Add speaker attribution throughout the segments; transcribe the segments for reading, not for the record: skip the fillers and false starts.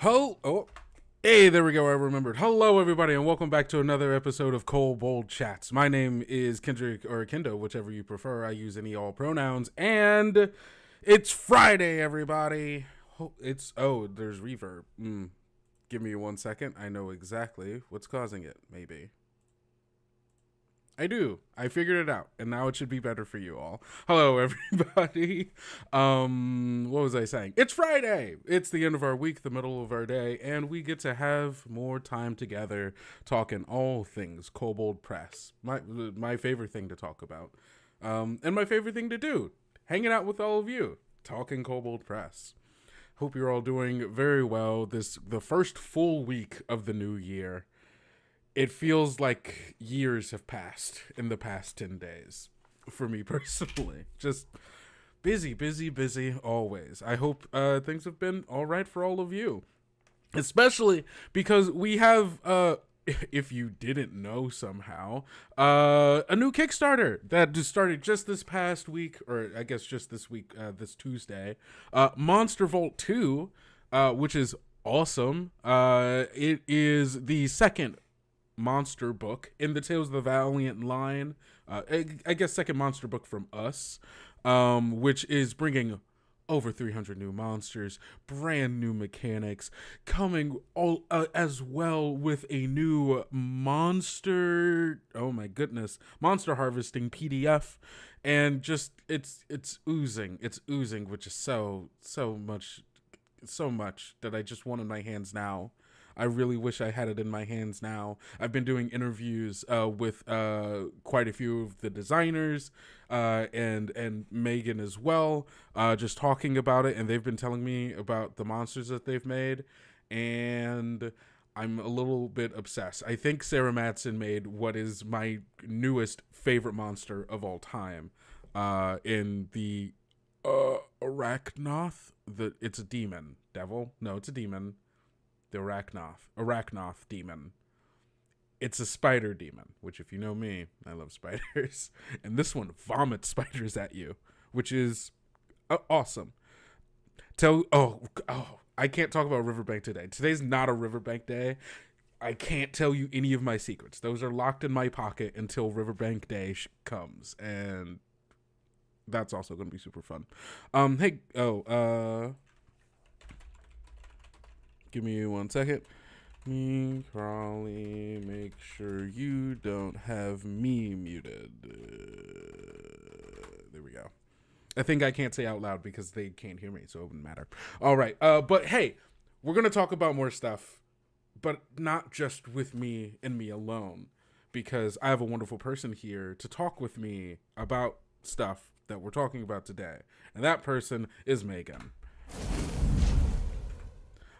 Speaker 1: Hey, there we go. I remembered. Hello, everybody, and welcome back to another episode of Kobold Chats. My name is Kendrick, or Kendo, whichever you prefer. I use any all pronouns, and it's Friday, everybody. There's reverb. Give me 1 second. I know exactly what's causing it, maybe. I do. I figured it out, and now it should be better for you all. Hello, everybody. What was I saying? It's Friday. It's the end of our week, the middle of our day, and we get to have more time together talking all things Kobold Press. My favorite thing to talk about, and my favorite thing to do, hanging out with all of you, talking Kobold Press. Hope you're all doing very well. The first full week of the new year. It feels like years have passed in the past 10 days for me personally. Just busy always. I hope things have been all right for all of you. Especially because we have, if you didn't know somehow, a new Kickstarter that just started just this past week, or I guess just this week, this Tuesday. Monster Vault 2, which is awesome. It is the second monster book in the Tales of the Valiant line, I guess second monster book from us, which is bringing over 300 new monsters, brand new mechanics, coming all as well with a new monster harvesting PDF, and just it's oozing, which is so much that I just want in my hands now. I really wish I had it in my hands now. I've been doing interviews with quite a few of the designers and Meagan as well, just talking about it, and they've been telling me about the monsters that they've made, and I'm a little bit obsessed. I think Sarah Matson made what is my newest favorite monster of all time, in the Arachnoth. It's a demon. Devil? No, it's a demon. The Arachnoth demon. It's a spider demon, which if you know me, I love spiders. And this one vomits spiders at you, which is awesome. I can't talk about Riverbank today. Today's not a Riverbank day. I can't tell you any of my secrets. Those are locked in my pocket until Riverbank Day comes. And that's also going to be super fun. Give me 1 second. Me, Crawley, make sure you don't have me muted. There we go. I think I can't say out loud because they can't hear me, so it wouldn't matter. All right. But hey, we're going to talk about more stuff, but not just with me and me alone, because I have a wonderful person here to talk with me about stuff that we're talking about today. And that person is Meagan.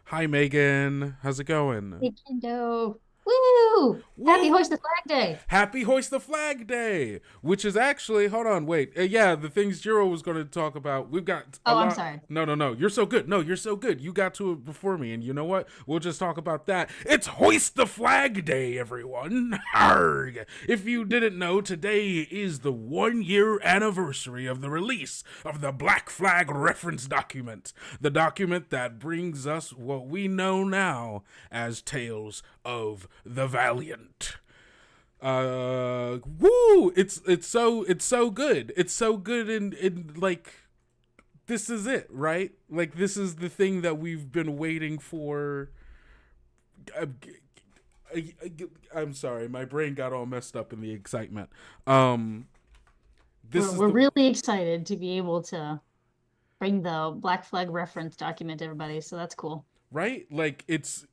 Speaker 1: Hi, Meagan. How's it going?
Speaker 2: Hey, Kendo. Woo! Happy Hoist the Flag Day.
Speaker 1: Happy Hoist the Flag Day, which is actually, hold on, wait. The things Jiro was going to talk about. We've got
Speaker 2: I'm sorry.
Speaker 1: No. You're so good. No, you're so good. You got to it before me, and you know what? We'll just talk about that. It's Hoist the Flag Day, everyone. Arrgh. If you didn't know, today is the 1-year anniversary of the release of the Black Flag reference document. The document that brings us what we know now as Tales of the Valiant. It's so good. It's so good in like, this is it, right? Like, this is the thing that we've been waiting for. I'm sorry, my brain got all messed up in the excitement. We're
Speaker 2: really excited to be able to bring the Black Flag reference document to everybody, so that's cool.
Speaker 1: Right? Like, it's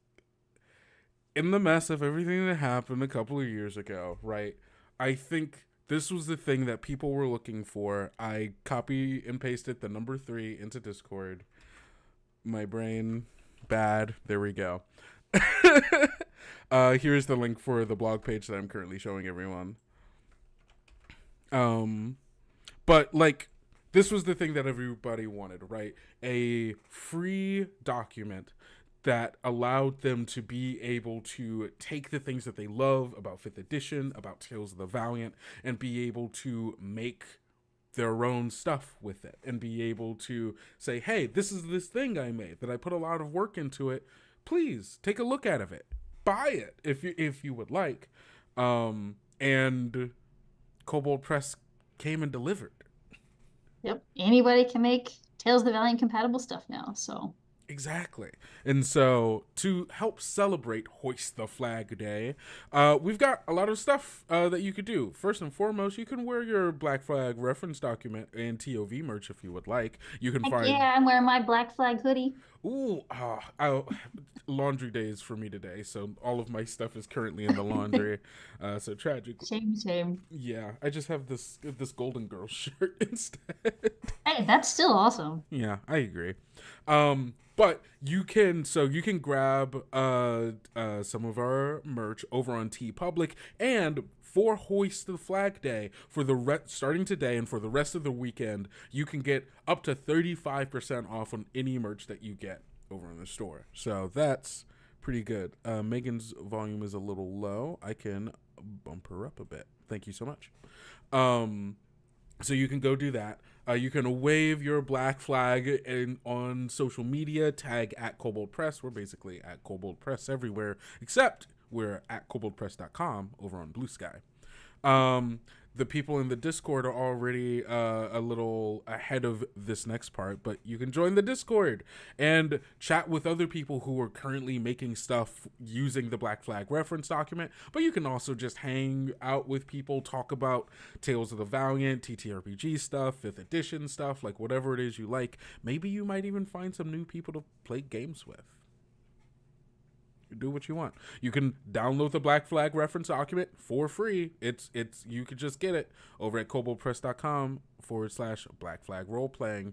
Speaker 1: in the mess of everything that happened a couple of years ago, right? I think this was the thing that people were looking for. I copy and pasted the number 3 into Discord. My brain, bad. There we go. Here's the link for the blog page that I'm currently showing everyone. But like, this was the thing that everybody wanted, right? A free document that allowed them to be able to take the things that they love about 5th edition, about Tales of the Valiant, and be able to make their own stuff with it, and be able to say, hey, this is this thing I made that I put a lot of work into it. please take a look at it. Buy it if you would like. And Kobold Press came and delivered.
Speaker 2: Yep. Anybody can make Tales of the Valiant compatible stuff now, so.
Speaker 1: Exactly. And so to help celebrate Hoist the Flag Day, we've got a lot of stuff that you could do. First and foremost, you can wear your Black Flag reference document and TOV merch if you would like. You can find...
Speaker 2: Yeah, I'm wearing my Black Flag hoodie.
Speaker 1: Ooh, laundry days for me today, so all of my stuff is currently in the laundry. So tragic.
Speaker 2: Shame.
Speaker 1: Yeah, I just have this Golden Girl shirt instead.
Speaker 2: Hey, that's still awesome.
Speaker 1: Yeah, I agree. But you can grab some of our merch over on TeePublic, and for Hoist the Flag Day, for starting today and for the rest of the weekend, you can get up to 35% off on any merch that you get over in the store. So that's pretty good. Megan's volume is a little low. I can bump her up a bit. Thank you so much. So you can go do that. You can wave your black flag on social media, tag at Kobold Press. We're basically at Kobold Press everywhere, except we're at koboldpress.com over on Blue Sky. The people in the Discord are already a little ahead of this next part, but you can join the Discord and chat with other people who are currently making stuff using the Black Flag reference document. But you can also just hang out with people, talk about Tales of the Valiant, ttrpg stuff, 5th edition stuff, like whatever it is you like. Maybe you might even find some new people to play games with. Do what you want. You can download the Black Flag reference document for free. It's you could just get it over at koboldpress.com/Black Flag roleplaying.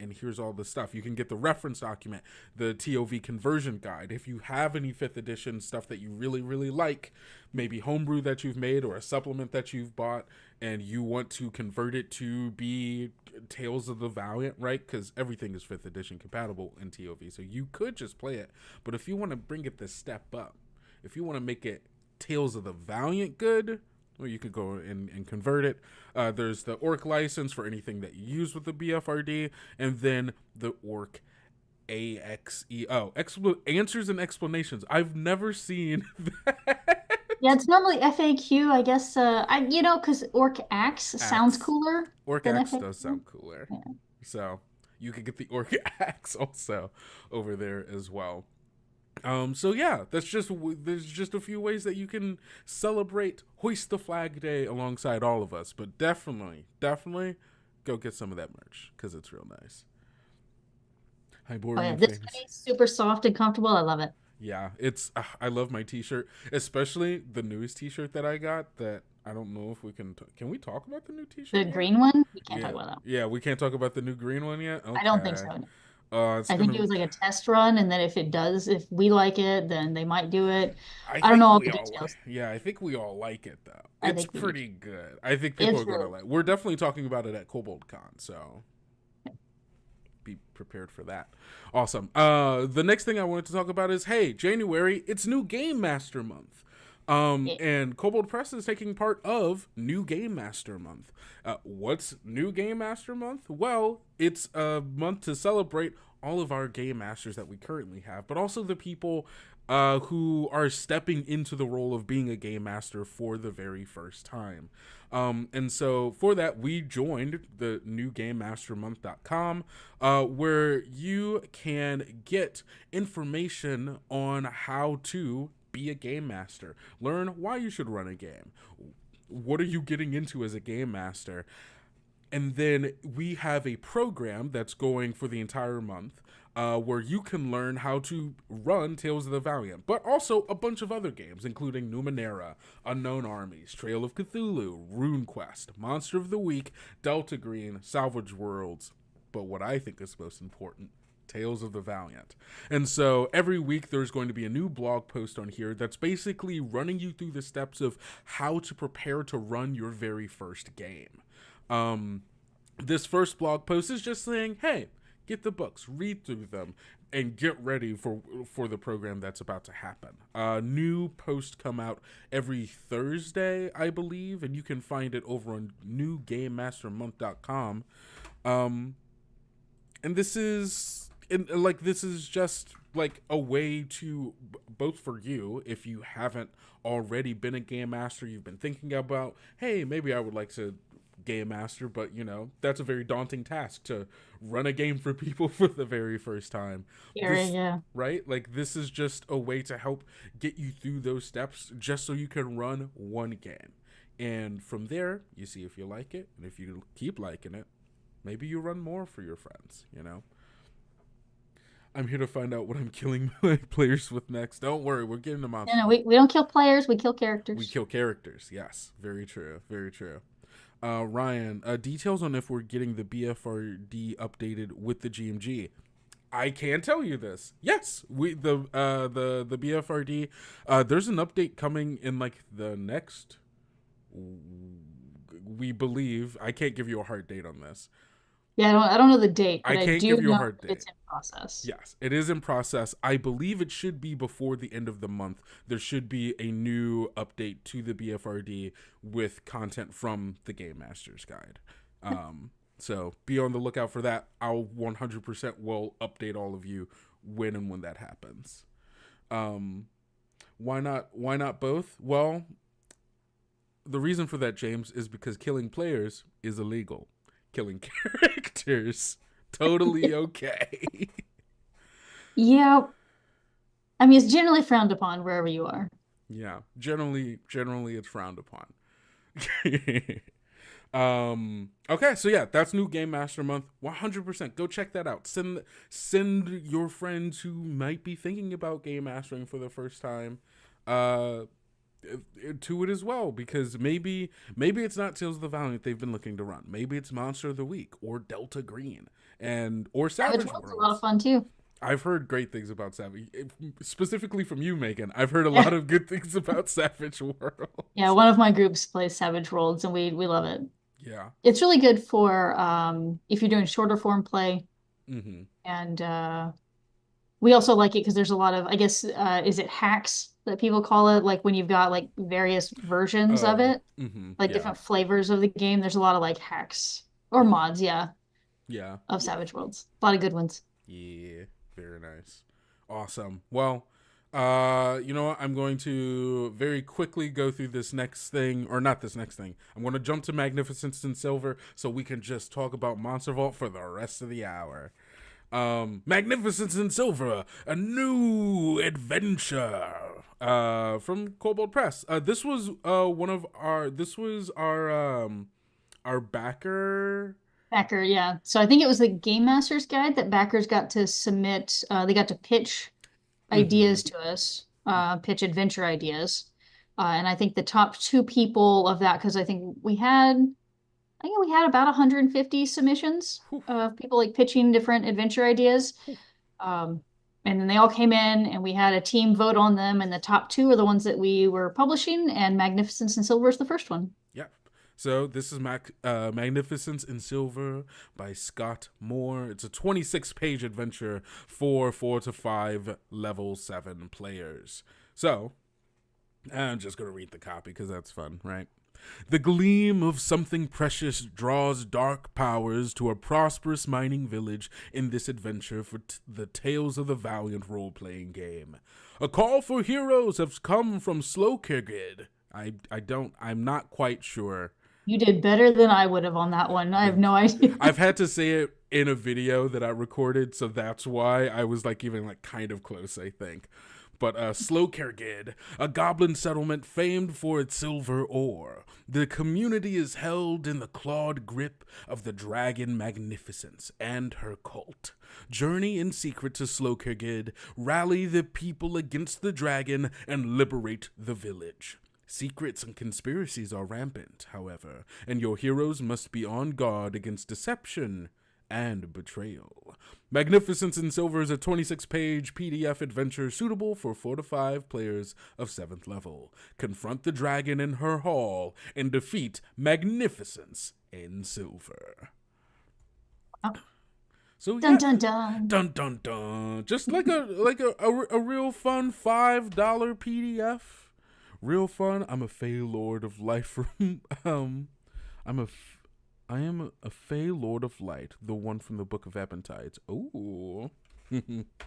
Speaker 1: And here's all the stuff. You can get the reference document, the TOV conversion guide. If you have any 5th edition stuff that you really, really like, maybe homebrew that you've made or a supplement that you've bought, and you want to convert it to be Tales of the Valiant, right? Because everything is 5th edition compatible in TOV. So you could just play it. But if you want to bring it this step up, if you want to make it Tales of the Valiant good, well, you could go and convert it. There's the Orc license for anything that you use with the BFRD, and then the Orc answers and explanations. I've never seen that.
Speaker 2: Yeah, it's normally FAQ, I guess. Because Orc Axe sounds cooler.
Speaker 1: Orc Axe does sound cooler. Yeah. So you could get the Orc Axe also over there as well. So yeah, there's just a few ways that you can celebrate Hoist the Flag Day alongside all of us, but definitely go get some of that merch because it's real nice. Hi, boring.
Speaker 2: This is super soft and comfortable. I love it.
Speaker 1: Yeah, I love my t-shirt, especially the newest t-shirt that I got. That I don't know if we can we talk about the new t-shirt?
Speaker 2: The green one? We can't talk about that.
Speaker 1: Yeah, we can't talk about the new green one yet. Okay.
Speaker 2: I don't think so. I think it was like a test run, and then if we like it, then they might do it. I don't know all the details.
Speaker 1: Yeah, I think we all like it though. It's pretty good. I think people are gonna like. We're definitely talking about it at KoboldCon, so be prepared for that. Awesome. The next thing I wanted to talk about is, hey, January, it's New Game Master Month. And Kobold Press is taking part of New Game Master Month. What's New Game Master Month? Well, it's a month to celebrate all of our game masters that we currently have, but also the people who are stepping into the role of being a game master for the very first time. And so for that, we joined the newgamemastermonth.com, where you can get information on how to be a game master, learn why you should run a game, what are you getting into as a game master, and then we have a program that's going for the entire month where you can learn how to run Tales of the Valiant, but also a bunch of other games, including Numenera, Unknown Armies, Trail of Cthulhu, RuneQuest, Monster of the Week, Delta Green, Salvage Worlds, but what I think is most important, Tales of the Valiant. And so every week there's going to be a new blog post on here that's basically running you through the steps of how to prepare to run your very first game. This first blog post is just saying, hey, get the books, read through them, and get ready for the program that's about to happen. New posts come out every Thursday, I believe, and you can find it over on newgamemastermonth.com. And this is just like a way to both for you, if you haven't already been a game master, you've been thinking about, hey, maybe I would like to game master, but you know, that's a very daunting task to run a game for people for the very first time.
Speaker 2: Yeah.
Speaker 1: Right? Like, this is just a way to help get you through those steps just so you can run one game. And from there, you see if you like it, and if you keep liking it, maybe you run more for your friends, you know? I'm here to find out what I'm killing my players with next. Don't worry, we're getting them out.
Speaker 2: No, we don't kill players, we kill characters.
Speaker 1: We kill characters, yes. Very true, very true. Ryan, details on if we're getting the BFRD updated with the GMG. I can tell you this. Yes, the BFRD. There's an update coming in like the next. We believe. I can't give you a hard date on this.
Speaker 2: Yeah, I don't know the date, but
Speaker 1: I can't give you a hard date.
Speaker 2: It's in process.
Speaker 1: Yes, it is in process. I believe it should be before the end of the month. There should be a new update to the BFRD with content from the Game Master's Guide. So be on the lookout for that. I'll 100% will update all of you when that happens. Why not both? Well, the reason for that, James, is because killing players is illegal. Killing characters, totally okay.
Speaker 2: Yeah. I mean, it's generally frowned upon wherever you are.
Speaker 1: Yeah, generally it's frowned upon. Okay, so yeah, that's new Game Master Month. 100%. Go check that out. Send your friends who might be thinking about game mastering for the first time to it as well, because maybe it's not Tales of the Valiant they've been looking to run. Maybe it's Monster of the Week or Delta Green or Savage Worlds.
Speaker 2: A lot of fun too.
Speaker 1: I've heard great things about Savage, specifically from you, Meagan. I've heard a lot of good things about Savage Worlds.
Speaker 2: Yeah, one of my groups plays Savage Worlds, and we love it.
Speaker 1: Yeah,
Speaker 2: it's really good for if you're doing shorter form play.
Speaker 1: Mm-hmm.
Speaker 2: And we also like it because there's a lot of, I guess, is it hacks that people call it? Like when you've got like various versions of it, like different flavors of the game. There's a lot of like hacks or mods, yeah, of Savage Worlds. A lot of good ones.
Speaker 1: Yeah, very nice, awesome. Well, you know what? I'm going to very quickly go through this next thing, or not this next thing. I'm going to jump to Magnificence and Silver so we can just talk about Monster Vault for the rest of the hour. Magnificence and Silver, a new adventure from Kobold Press. This was our backer,
Speaker 2: yeah. So I think it was the Game Master's Guide that backers got to submit. They got to pitch ideas to us, pitch adventure ideas. And I think the top 2 people of that, because I think we had about 150 submissions of people like pitching different adventure ideas. And then they all came in and we had a team vote on them. And the top 2 are the ones that we were publishing, and Magnificence and Silver is the first one.
Speaker 1: Yeah. So this is Magnificence in Silver by Scott Moore. It's a 26-page adventure for 4 to 5 level 7 players. So I'm just going to read the copy because that's fun, right? The gleam of something precious draws dark powers to a prosperous mining village in this adventure for the Tales of the Valiant role-playing game. A call for heroes has come from Slocairgid. I'm not quite sure.
Speaker 2: You did better than I would have on that one. I have no idea.
Speaker 1: I've had to say it in a video that I recorded, so that's why I was like even like kind of close, I think. But Slocairgid, a goblin settlement famed for its silver ore. The community is held in the clawed grip of the dragon Magnificence and her cult. Journey in secret to Slocairgid, rally the people against the dragon, and liberate the village. Secrets and conspiracies are rampant, however, and your heroes must be on guard against deception and betrayal. Magnificence in Silver is a 26-page PDF adventure suitable for 4 to 5 players of 7th level. Confront the dragon in her hall and defeat Magnificence in Silver. So
Speaker 2: dun dun dun
Speaker 1: dun dun dun. Just like a real fun $5 PDF. Real fun. I'm a Fey Lord of Light from I am a Fey Lord of Light, the one from the Book of Ebon Tides. Ooh.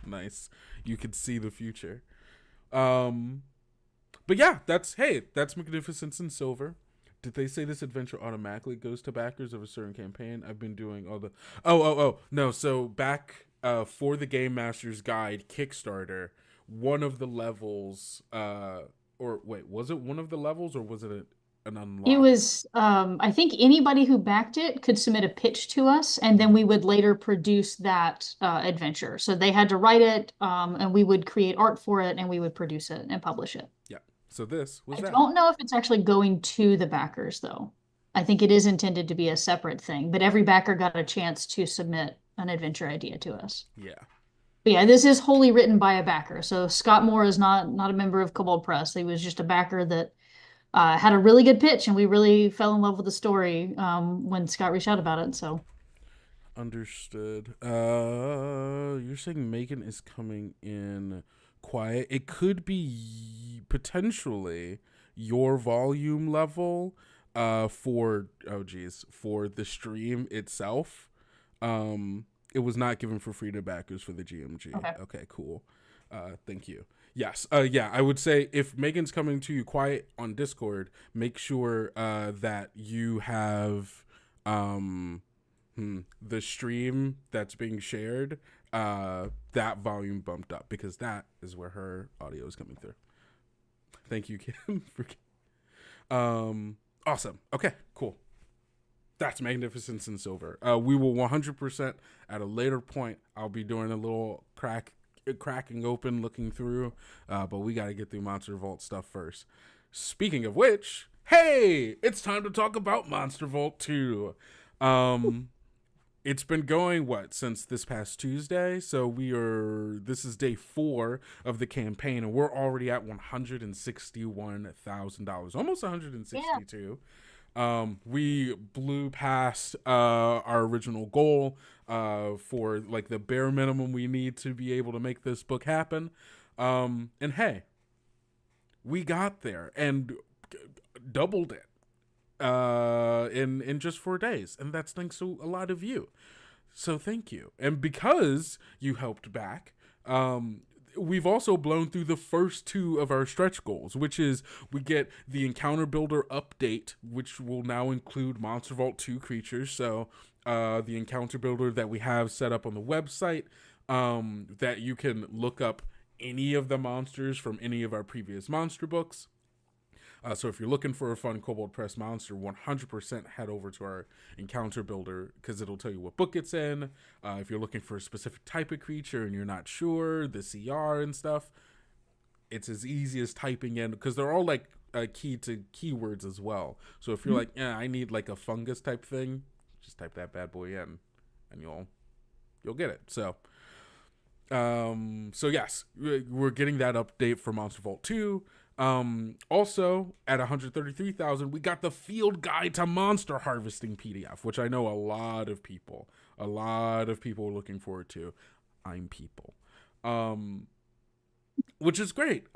Speaker 1: Nice. You could see the future. Um, but yeah, that's Magnificence in Silver. Did they say this adventure automatically goes to backers of a certain campaign? I've been doing all the oh no. So back for the Game Master's Guide Kickstarter, one of the levels or wait, was it one of the levels or was it an
Speaker 2: It
Speaker 1: unlock?
Speaker 2: was, I think anybody who backed it could submit a pitch to us, and then we
Speaker 1: Mhm.
Speaker 2: would later produce that adventure. So they had to write it, and we would create art for it, and we would produce it and publish it.
Speaker 1: Yeah. So this was
Speaker 2: I
Speaker 1: that.
Speaker 2: don't know if it's actually going to the backers, though. I think it is intended to be a separate thing, but every backer got a chance to submit an adventure idea to us.
Speaker 1: Yeah.
Speaker 2: But yeah, this is wholly written by a backer. So Scott Moore is not a member of Kobold Press. He was just a backer that had a really good pitch, and we really fell in love with the story when Scott reached out about it. So
Speaker 1: Understood. You're saying Megan is coming in quiet. It could be potentially your volume level for oh geez, for the stream itself. It was not given for free to backers for the GMG.
Speaker 2: okay.
Speaker 1: Okay, cool. Thank you. Yes. Yeah, I would say if Megan's coming to you quiet on Discord, make sure that you have the stream that's being shared, that volume bumped up because that is where her audio is coming through. Thank you, Kim. Awesome. Okay, cool. That's Magnificence in Silver. We will 100% at a later point. I'll be doing a little cracking open, looking through, but we got to get through Monster Vault stuff first. Speaking of which, hey, it's time to talk about Monster Vault 2. It's been going since this past Tuesday, so this is day 4 of the campaign, and we're already at $161,000, almost
Speaker 2: Yeah.
Speaker 1: 162. We blew past our original goal for like the bare minimum we need to be able to make this book happen. And hey, we got there and doubled it in just 4 days, and that's thanks to a lot of you. So thank you. And because you helped back, we've also blown through the first 2 of our stretch goals, which is we get the encounter builder update, which will now include Monster Vault 2 creatures. So the encounter builder that we have set up on the website, that you can look up any of the monsters from any of our previous monster books. So if you're looking for a fun Kobold Press monster, 100% head over to our encounter builder because it'll tell you what book it's in. If you're looking for a specific type of creature and you're not sure, the CR and stuff, it's as easy as typing in because they're all like key to keywords as well. So if you're like, yeah, I need like a fungus type thing, just type that bad boy in and you'll get it. So yes, we're getting that update for Monster Vault 2. Also at 133,000, we got the field guide to monster harvesting PDF, which I know a lot of people are looking forward to. I'm people. Which is great.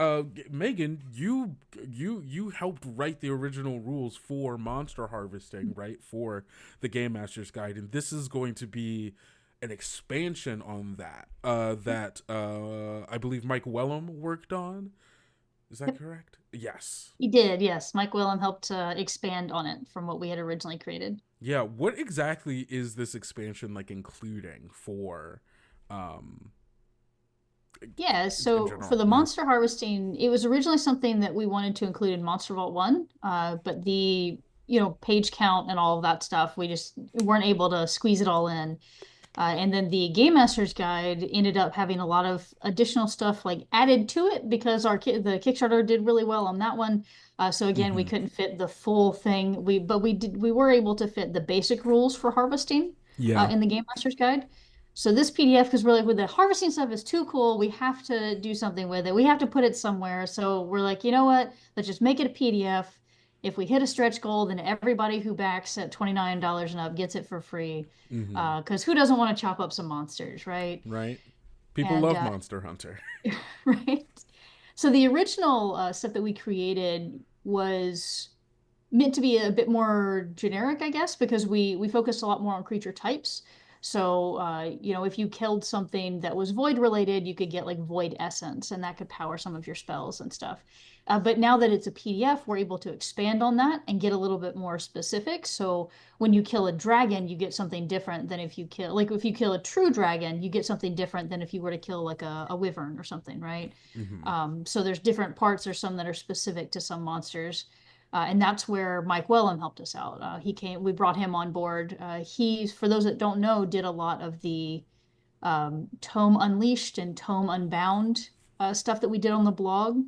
Speaker 1: Megan, you helped write the original rules for monster harvesting, right? For the Game Master's Guide, and this is going to be an expansion on that. I believe Mike Wellum worked on. Is that
Speaker 2: Yep.
Speaker 1: correct? Yes.
Speaker 2: He did, yes. Mike Willem helped expand on it from what we had originally created.
Speaker 1: Yeah. What exactly is this expansion like including for
Speaker 2: Yeah,
Speaker 1: in
Speaker 2: so for
Speaker 1: general?
Speaker 2: the
Speaker 1: Mhm.
Speaker 2: monster harvesting, it was originally something that we wanted to include in Monster Vault 1, but the, page count and all of that stuff, we just weren't able to squeeze it all in. And then the Game Master's Guide ended up having a lot of additional stuff like added to it because the Kickstarter did really well on that one. So again, we
Speaker 1: Mhm.
Speaker 2: couldn't fit the full thing. We were able to fit the basic rules for harvesting
Speaker 1: Yeah.
Speaker 2: in the Game Master's Guide. So this PDF, because we're like, with the harvesting stuff is too cool, we have to do something with it. We have to put it somewhere. So we're like, you know what? Let's just make it a PDF. If we hit a stretch goal, then everybody who backs at $29 and up gets it for free.
Speaker 1: Mhm.
Speaker 2: Because who doesn't want to chop up some monsters, right?
Speaker 1: Right. People
Speaker 2: And
Speaker 1: love Monster Hunter.
Speaker 2: right. So the original stuff that we created was meant to be a bit more generic, I guess, because we focused a lot more on creature types. So, if you killed something that was void related, you could get like void essence, and that could power some of your spells and stuff. But now that it's a PDF, we're able to expand on that and get a little bit more specific. So when you kill a dragon, you get something different than if you kill a true dragon, you get something different than if you were to kill like a wyvern or something, right? So there's different parts. There's some that are specific to some monsters. And that's where Mike Wellham helped us out. We brought him on board. For those that don't know, did a lot of the Tome Unleashed and Tome Unbound stuff that we did on the blog,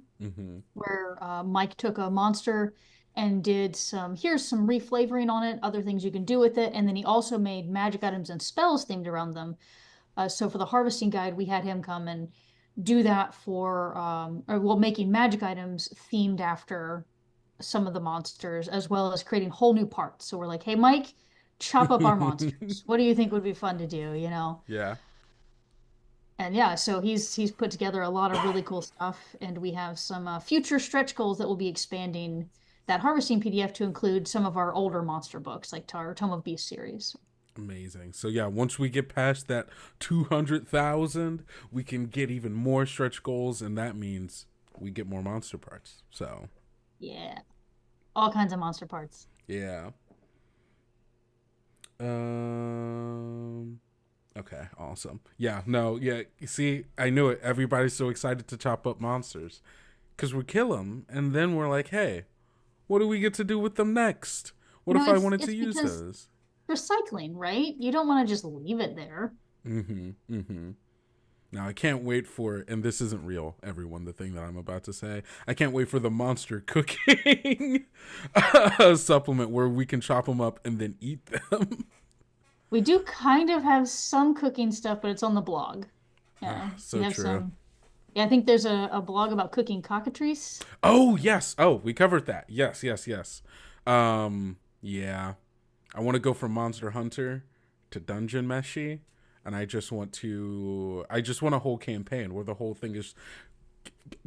Speaker 2: where Mike took a monster and did here's some reflavoring on it, other things you can do with it. And then he also made magic items and spells themed around them. So for the harvesting guide, we had him come and do that making magic items themed after some of the monsters, as well as creating whole new parts. So we're like, hey, Mike, chop up our monsters. What do you think would be fun to do,
Speaker 1: Yeah.
Speaker 2: And yeah, so he's put together a lot of really cool stuff, and we have some future stretch goals that will be expanding that harvesting PDF to include some of our older monster books, like our Tome of Beast series.
Speaker 1: Amazing. So yeah, once we get past that 200,000, we can get even more stretch goals, and that means we get more monster parts. So
Speaker 2: yeah, all kinds of monster parts.
Speaker 1: Yeah. Okay, awesome. Yeah, no, yeah, see, I knew it. Everybody's so excited to chop up monsters because we kill them, and then we're like, hey, what do we get to do with them next? What if I wanted to use those?
Speaker 2: Recycling, right? You don't want to just leave it there.
Speaker 1: Now, I can't wait for, and this isn't real, everyone, the thing that I'm about to say. I can't wait for the monster cooking supplement where we can chop them up and then eat them.
Speaker 2: We do kind of have some cooking stuff, but it's on the blog. Yeah,
Speaker 1: so true.
Speaker 2: Yeah, I think there's a blog about cooking cockatrice.
Speaker 1: Oh, yes. Oh, we covered that. Yes. Yeah. I want to go from Monster Hunter to Dungeon Meshi. And I just want a whole campaign where the whole thing is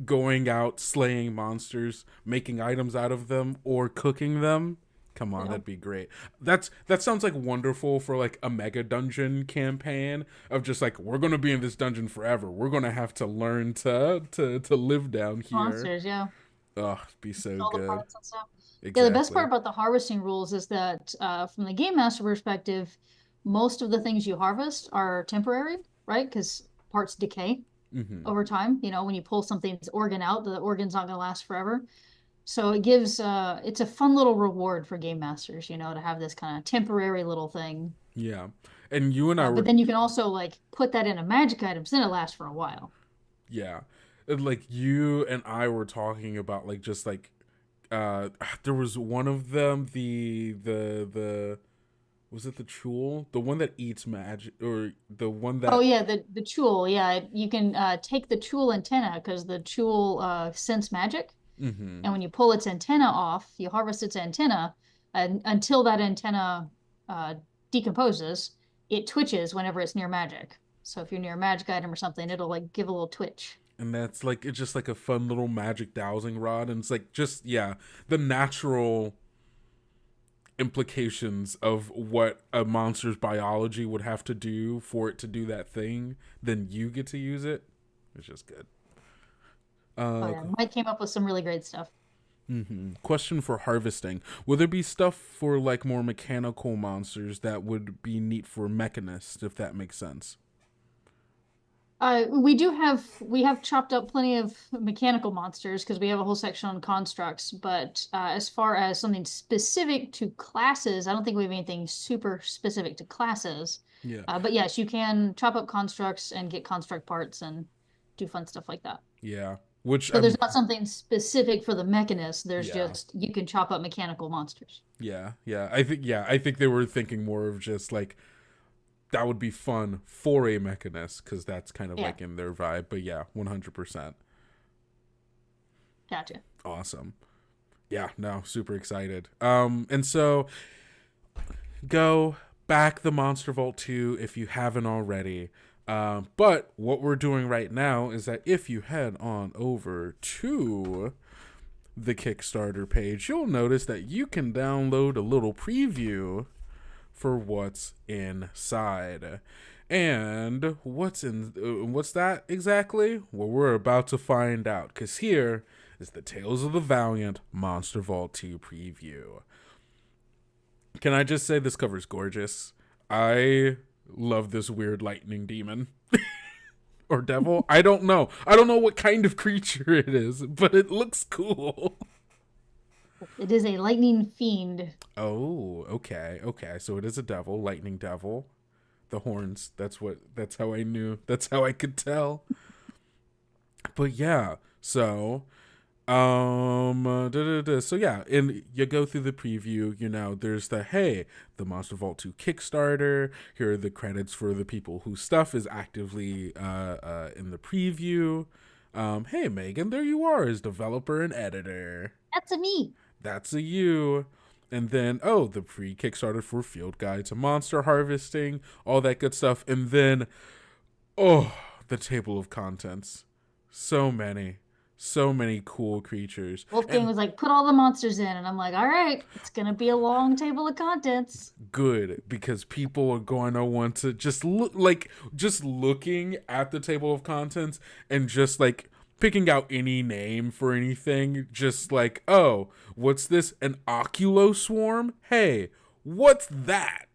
Speaker 1: going out, slaying monsters, making items out of them, or cooking them. Come on, that'd be great. That sounds like wonderful for like a mega dungeon campaign of just like, we're gonna be in this dungeon forever. We're gonna have to learn to live down here.
Speaker 2: Monsters, yeah.
Speaker 1: Oh, be so good.
Speaker 2: Exactly. Yeah, the best part about the harvesting rules is that from the game master perspective, most of the things you harvest are temporary, right? Because parts decay over time. When you pull something's organ out, the organ's not going to last forever. So it gives it's a fun little reward for game masters, to have this kind of temporary little thing.
Speaker 1: Yeah, and you and I
Speaker 2: but then you can also like put that into magic items, then it lasts for a while.
Speaker 1: Yeah, and, like you and I were talking about like just like there was one of them, the was it the Chul? The one that eats magic, or the one that...
Speaker 2: Oh, yeah, the Chul. Yeah, you can take the Chul antenna because the Chul sense magic. And when you pull its antenna off, you harvest its antenna, and until that antenna decomposes, it twitches whenever it's near magic. So if you're near a magic item or something, it'll like give a little twitch.
Speaker 1: And that's like, it's just like a fun little magic dowsing rod. And it's like, just, yeah, the natural implications of what a monster's biology would have to do for it to do that thing, then you get to use it. It's just good.
Speaker 2: Mike came up with some really great stuff.
Speaker 1: Question for harvesting: will there be stuff for like more mechanical monsters that would be neat for mechanists, if that makes sense?
Speaker 2: We have chopped up plenty of mechanical monsters because we have a whole section on constructs. But as far as something specific to classes, I don't think we have anything super specific to classes.
Speaker 1: Yeah.
Speaker 2: But yes, you can chop up constructs and get construct parts and do fun stuff like that.
Speaker 1: Yeah.
Speaker 2: So there's not something specific for the mechanist. There's just, you can chop up mechanical monsters.
Speaker 1: Yeah. I think they were thinking more of just like, that would be fun for a mechanist because that's kind of like in their vibe. But yeah, 100%.
Speaker 2: Gotcha.
Speaker 1: Awesome. Yeah, no, super excited. And so go back the Monster Vault 2 if you haven't already. But what we're doing right now is that if you head on over to the Kickstarter page, you'll notice that you can download a little preview for what's inside. And what's that exactly? Well, we're about to find out, because here is the Tales of the Valiant Monster Vault 2 preview. Can I just say this cover's gorgeous? I love this weird lightning demon. Or devil? I don't know. I don't know what kind of creature it is, but it looks cool.
Speaker 2: It is a lightning fiend.
Speaker 1: Oh, okay. Okay. So it is a devil, lightning devil. The horns, that's how I knew. That's how I could tell. But yeah, so so yeah, and you go through the preview, there's the Monster Vault 2 Kickstarter. Here are the credits for the people whose stuff is actively in the preview. Hey Megan, there you are as developer and editor.
Speaker 2: That's a me.
Speaker 1: That's a you. And then, the pre-Kickstarter for Field Guide to Monster Harvesting, all that good stuff. And then, the table of contents. So many cool creatures.
Speaker 2: Wolfgang was like, put all the monsters in. And I'm like, all right, it's going to be a long table of contents.
Speaker 1: Good, because people are going to want to just looking at the table of contents and just like picking out any name for anything, just like, what's this? An oculo swarm? Hey, what's that?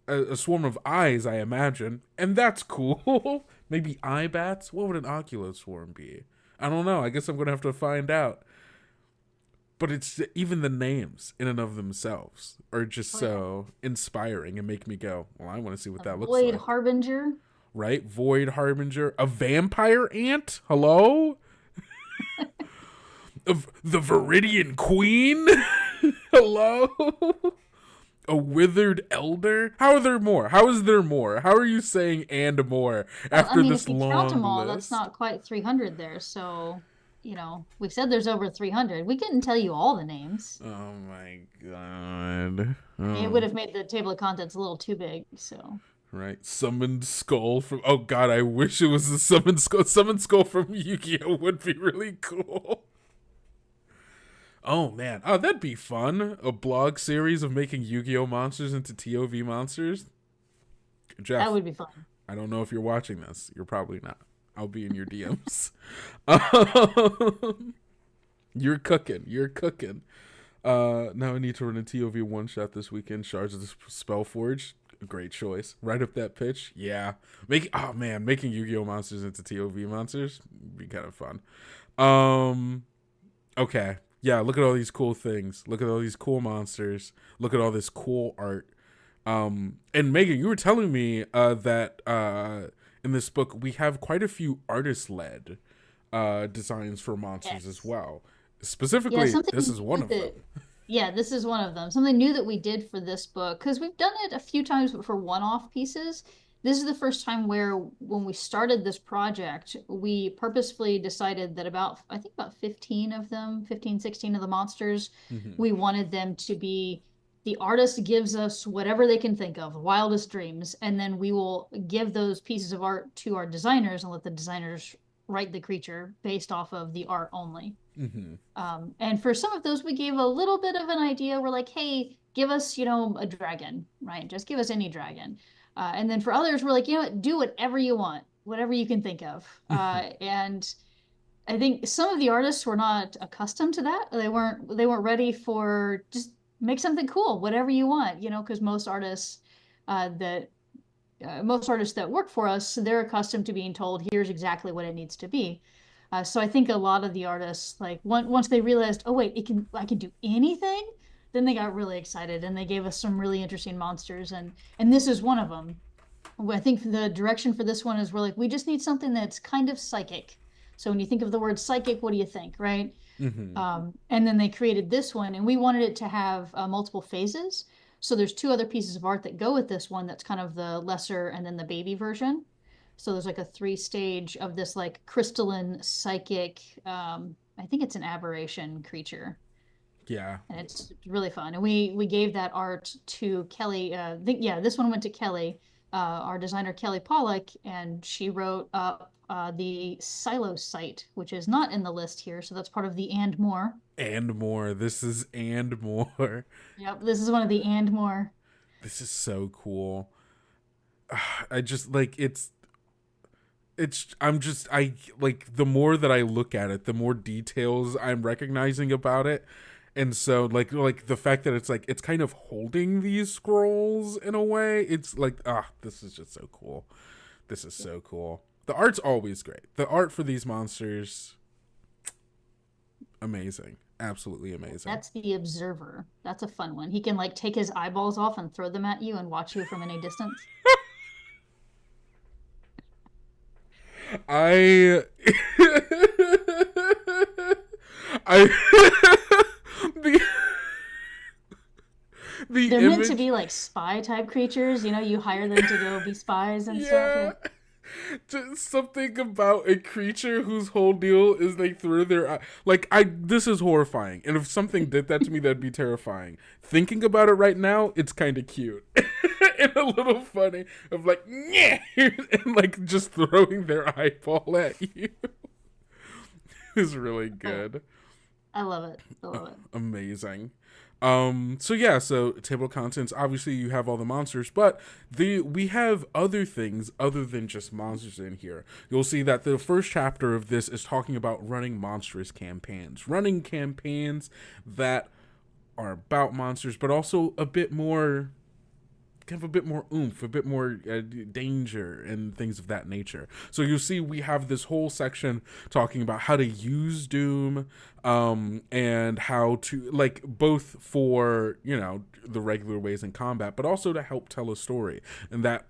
Speaker 1: A swarm of eyes, I imagine. And that's cool. Maybe eye bats? What would an oculo swarm be? I don't know. I guess I'm going to have to find out. But it's even the names in and of themselves are just so inspiring and make me go, well, I want to see what that looks like.
Speaker 2: Void Harbinger.
Speaker 1: Right? Void Harbinger. A vampire ant? Hello? The Viridian Queen? Hello? A withered elder? How are there more? How is there more? How are you saying and more after this long list? If you count them all,
Speaker 2: that's not quite 300 there. So, we said there's over 300. We couldn't tell you all the names.
Speaker 1: Oh my god.
Speaker 2: It would have made the table of contents a little too big, so.
Speaker 1: Right. Summoned Skull from... Oh god, I wish it was the Summoned Skull. Summoned Skull from Yu-Gi-Oh! Would be really cool. Oh man. Oh, that'd be fun. A blog series of making Yu-Gi-Oh! Monsters into TOV monsters. Jeff.
Speaker 2: That would be fun.
Speaker 1: I don't know if you're watching this. You're probably not. I'll be in your DMs. You're cooking. Now I need to run a TOV one-shot this weekend. Shards of the Spellforge. Great choice. Right up that pitch. Yeah. Making Yu-Gi-Oh! Monsters into TOV monsters would be kind of fun. Okay. Yeah, look at all these cool things. Look at all these cool monsters. Look at all this cool art. And Megan, you were telling me that in this book we have quite a few artist-led designs for monsters as well. Specifically, this is one of them.
Speaker 2: Yeah, this is one of them. Something new that we did for this book, because we've done it a few times for one-off pieces. This is the first time where, when we started this project, we purposefully decided that about 15 of them, 15, 16 of the monsters, we wanted them to be, the artist gives us whatever they can think of, wildest dreams, and then we will give those pieces of art to our designers and let the designers write the creature based off of the art only. And for some of those, we gave a little bit of an idea. We're like, hey, give us, a dragon, right? Just give us any dragon. And then for others, we're like, do whatever you want, whatever you can think of. And I think some of the artists were not accustomed to that. They weren't ready for just make something cool, whatever you want, because most artists that work for us, they're accustomed to being told, here's exactly what it needs to be. So I think a lot of the artists, like once they realized, oh wait, I can do anything, then they got really excited and they gave us some really interesting monsters, and this is one of them. I think the direction for this one is we're like, we just need something that's kind of psychic. So when you think of the word psychic, what do you think, right? And then they created this one, and we wanted it to have multiple phases. So there's two other pieces of art that go with this one that's kind of the lesser and then the baby version. So there's like a 3-stage of this like crystalline psychic, I think it's an aberration creature.
Speaker 1: Yeah.
Speaker 2: And it's really fun. And we gave that art to Kelly. This one went to Kelly, our designer Kelly Pollock, and she wrote up the Silo site, which is not in the list here. So that's part of the and more.
Speaker 1: And more. This is and more.
Speaker 2: Yep, this is one of the and more.
Speaker 1: this is so cool. I just like I'm just I like the more that I look at it, the more details I'm recognizing about it. And so like the fact that it's like it's kind of holding these scrolls in a way, it's like this is just so cool. This is so cool. The art's always great. The art for these monsters, amazing. Absolutely amazing.
Speaker 2: That's the observer. That's a fun one. He can like take his eyeballs off and throw them at you and watch you from any distance.
Speaker 1: I I the the
Speaker 2: They're
Speaker 1: image,
Speaker 2: meant to be like spy type creatures, you know, you hire them to go be spies and stuff.
Speaker 1: yeah.
Speaker 2: Yeah.
Speaker 1: Just something about a creature whose whole deal is they threw their eye. Like this is horrifying, and if something did that to me, that'd be terrifying. Thinking about it right now, it's kind of cute and a little funny. Of like, yeah, and like just throwing their eyeball at you is really good.
Speaker 2: I love it. I love it.
Speaker 1: Amazing. So yeah, so table of contents, obviously you have all the monsters, but we have other things other than just monsters in here. You'll see that the first chapter of this is talking about running monstrous campaigns. Running campaigns that are about monsters, but also a bit more kind of a bit more oomph, a bit more danger and things of that nature. So you'll see we have this whole section talking about how to use Doom, and how to, like, both for, you know, the regular ways in combat, but also to help tell a story. And that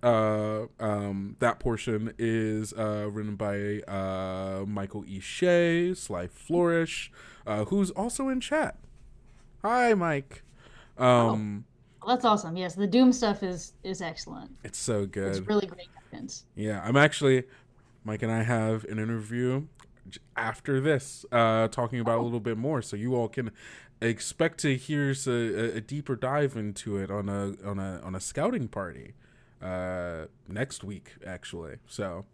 Speaker 1: portion is written by Michael E. Shea, Sly Flourish, who's also in chat. Hi, Mike.
Speaker 2: Well, that's awesome. Yes, the Doom stuff is excellent.
Speaker 1: It's so good.
Speaker 2: It's really great guidance.
Speaker 1: Yeah, Mike and I have an interview after this, talking about a little bit more, so you all can expect to hear a deeper dive into it on a scouting party next week, actually. So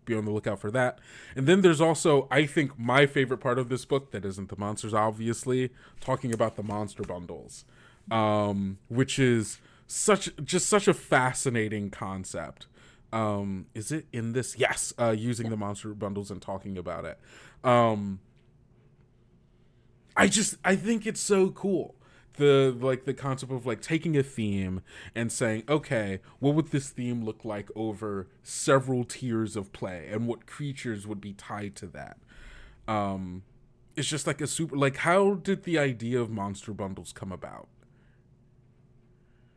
Speaker 1: be on the lookout for that. And then there's also, I think, my favorite part of this book that isn't the monsters, obviously, talking about the monster bundles, which is such a fascinating concept. Is it in this? Yes. Using the monster bundles and talking about it. I think it's so cool. The concept of like taking a theme and saying, okay, what would this theme look like over several tiers of play, and what creatures would be tied to that. It's just like a super, like, how did the idea of monster bundles come about?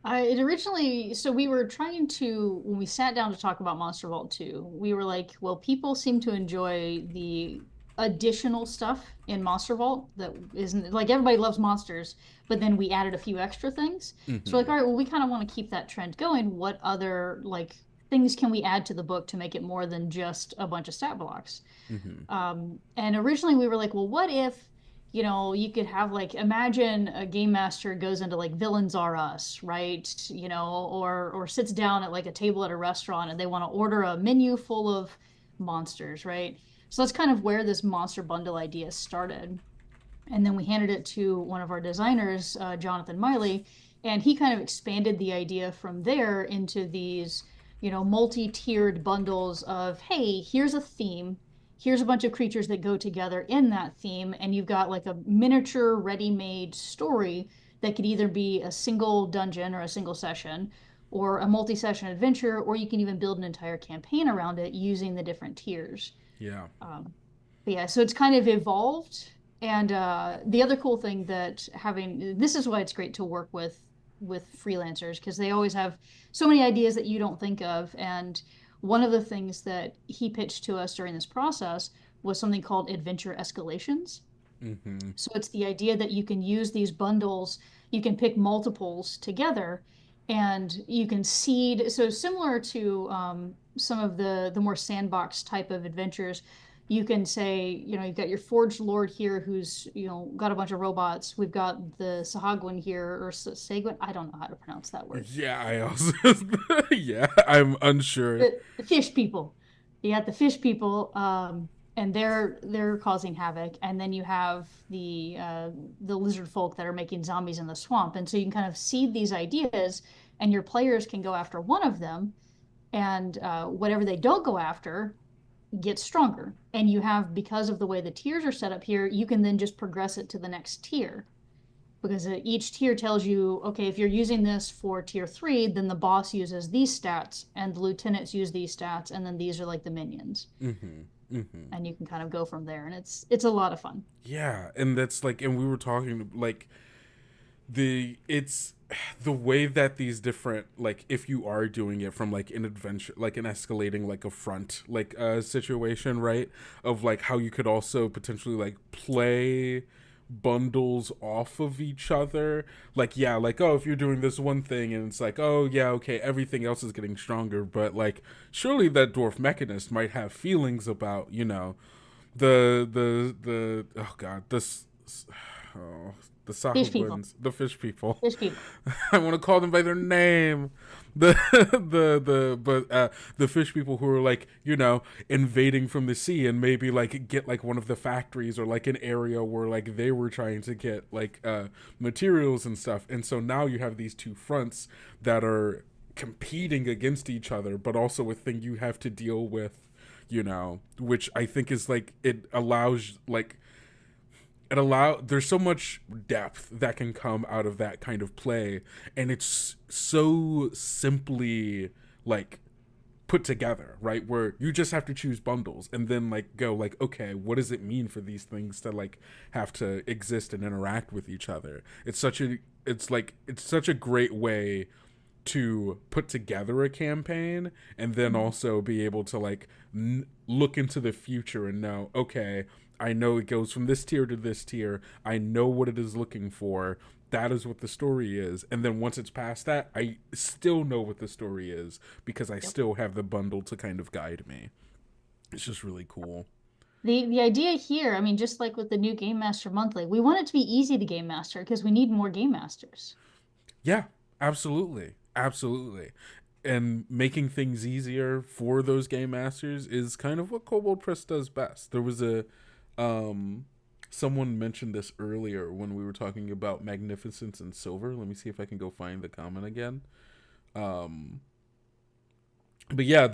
Speaker 2: It originally, so we were trying to, when we sat down to talk about Monster Vault 2, we were like, well, people seem to enjoy the additional stuff in Monster Vault that isn't, like, everybody loves monsters, but then we added a few extra things. So we're like, all right, well, we kind of want to keep that trend going. What other, like, things can we add to the book to make it more than just a bunch of stat blocks? And originally we were like, well, what if, you know, you could have, like, imagine a game master goes into like Villains Are Us, right? You know, or sits down at like a table at a restaurant and they want to order a menu full of monsters, right? So that's kind of where this monster bundle idea started. And then we handed it to one of our designers, Jonathan Miley, and he kind of expanded the idea from there into these, you know, multi-tiered bundles of, hey, here's a theme. Here's a bunch of creatures that go together in that theme, and you've got like a miniature ready-made story that could either be a single dungeon or a single session, or a multi-session adventure, or you can even build an entire campaign around it using the different tiers.
Speaker 1: Yeah.
Speaker 2: But yeah, so it's kind of evolved. And the other cool thing that this is why it's great to work with freelancers, because they always have so many ideas that you don't think of. And one of the things that he pitched to us during this process was something called adventure escalations. So it's the idea that you can use these bundles, you can pick multiples together, and you can seed. So similar to some of the more sandbox type of adventures, you can say, you know, you've got your Forged Lord here who's, you know, got a bunch of robots. We've got the Sahagwin here, or Sagwin. I don't know how to pronounce that word.
Speaker 1: Yeah, I also, yeah, I'm unsure.
Speaker 2: The fish people. You got the fish people, and they're causing havoc. And then you have the lizard folk that are making zombies in the swamp. And so you can kind of seed these ideas and your players can go after one of them, and whatever they don't go after gets stronger. And you have, because of the way the tiers are set up here, you can then just progress it to the next tier. Because each tier tells you, okay, if you're using this for tier 3, then the boss uses these stats, and the lieutenants use these stats, and then these are like the minions. And you can kind of go from there, and it's a lot of fun.
Speaker 1: Yeah, and that's like, and we were talking like it's the way that these different, like, if you are doing it from like an adventure, like an escalating, like a front, like a situation, right, of like how you could also potentially like play bundles off of each other, like, yeah, like, oh, if you're doing this one thing and it's like, oh yeah, okay, everything else is getting stronger, but like surely that dwarf mechanist might have feelings about, you know, the oh god, this, oh, the
Speaker 2: Fish people.
Speaker 1: Sahagwins, the fish people.
Speaker 2: Fish people.
Speaker 1: I want to call them by their name. The the fish people who are like, you know, invading from the sea and maybe like get like one of the factories or like an area where like they were trying to get like materials and stuff. And so now you have these two fronts that are competing against each other, but also a thing you have to deal with, you know, which I think is like, it allows like, there's so much depth that can come out of that kind of play, and it's so simply like put together, right, where you just have to choose bundles and then like go like, okay, what does it mean for these things to like have to exist and interact with each other. It's such a great way to put together a campaign, and then also be able to like look into the future and know, okay, I know it goes from this tier to this tier. I know what it is looking for. That is what the story is. And then once it's past that, I still know what the story is because I still have the bundle to kind of guide me. It's just really cool.
Speaker 2: The idea here, I mean, just like with the new Game Master Monthly, we want it to be easy to Game Master because we need more Game Masters.
Speaker 1: Yeah, absolutely. Absolutely. And making things easier for those Game Masters is kind of what Kobold Press does best. There was someone mentioned this earlier when we were talking about Magnificence and Silver. Let me see if I can go find the comment again. But yeah,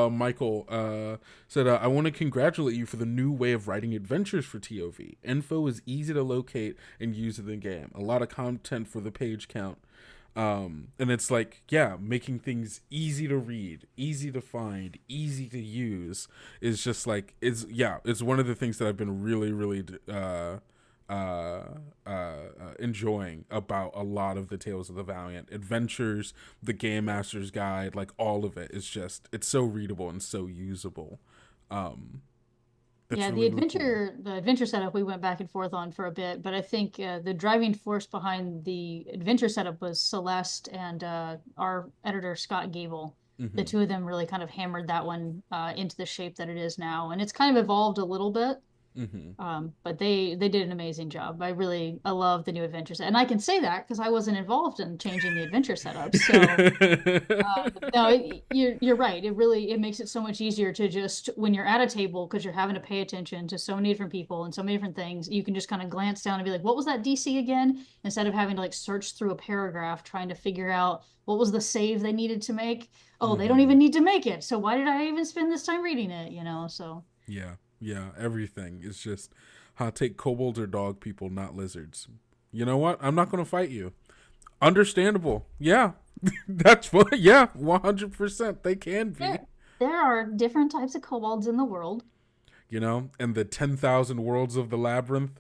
Speaker 1: Michael said, I want to congratulate you for the new way of writing adventures for TOV. Info is easy to locate and use in the game. A lot of content for the page count. And it's like, yeah, making things easy to read, easy to find, easy to use is just like, it's one of the things that I've been really, really enjoying about a lot of the Tales of the Valiant adventures, the Game Master's Guide, like all of it is just, it's so readable and so usable.
Speaker 2: Yeah,
Speaker 1: really,
Speaker 2: the adventure setup we went back and forth on for a bit, but I think the driving force behind the adventure setup was Celeste and our editor Scott Gable. Mm-hmm. The two of them really kind of hammered that one into the shape that it is now, and it's kind of evolved a little bit. Mm-hmm. But they did an amazing job. I love the new adventure set, and I can say that because I wasn't involved in changing the adventure setup. So no, you're right. It makes it so much easier to just, when you're at a table, because you're having to pay attention to so many different people and so many different things, you can just kind of glance down and be like, what was that DC again? Instead of having to like search through a paragraph trying to figure out what was the save they needed to make. Oh, mm-hmm. They don't even need to make it. So why did I even spend this time reading it? You know, so
Speaker 1: yeah. Yeah, everything is just, take kobolds or dog people, not lizards. You know what? I'm not going to fight you. Understandable. Yeah, that's what. Yeah, 100%. They can be.
Speaker 2: There are different types of kobolds in the world.
Speaker 1: You know, and the 10,000 worlds of the labyrinth,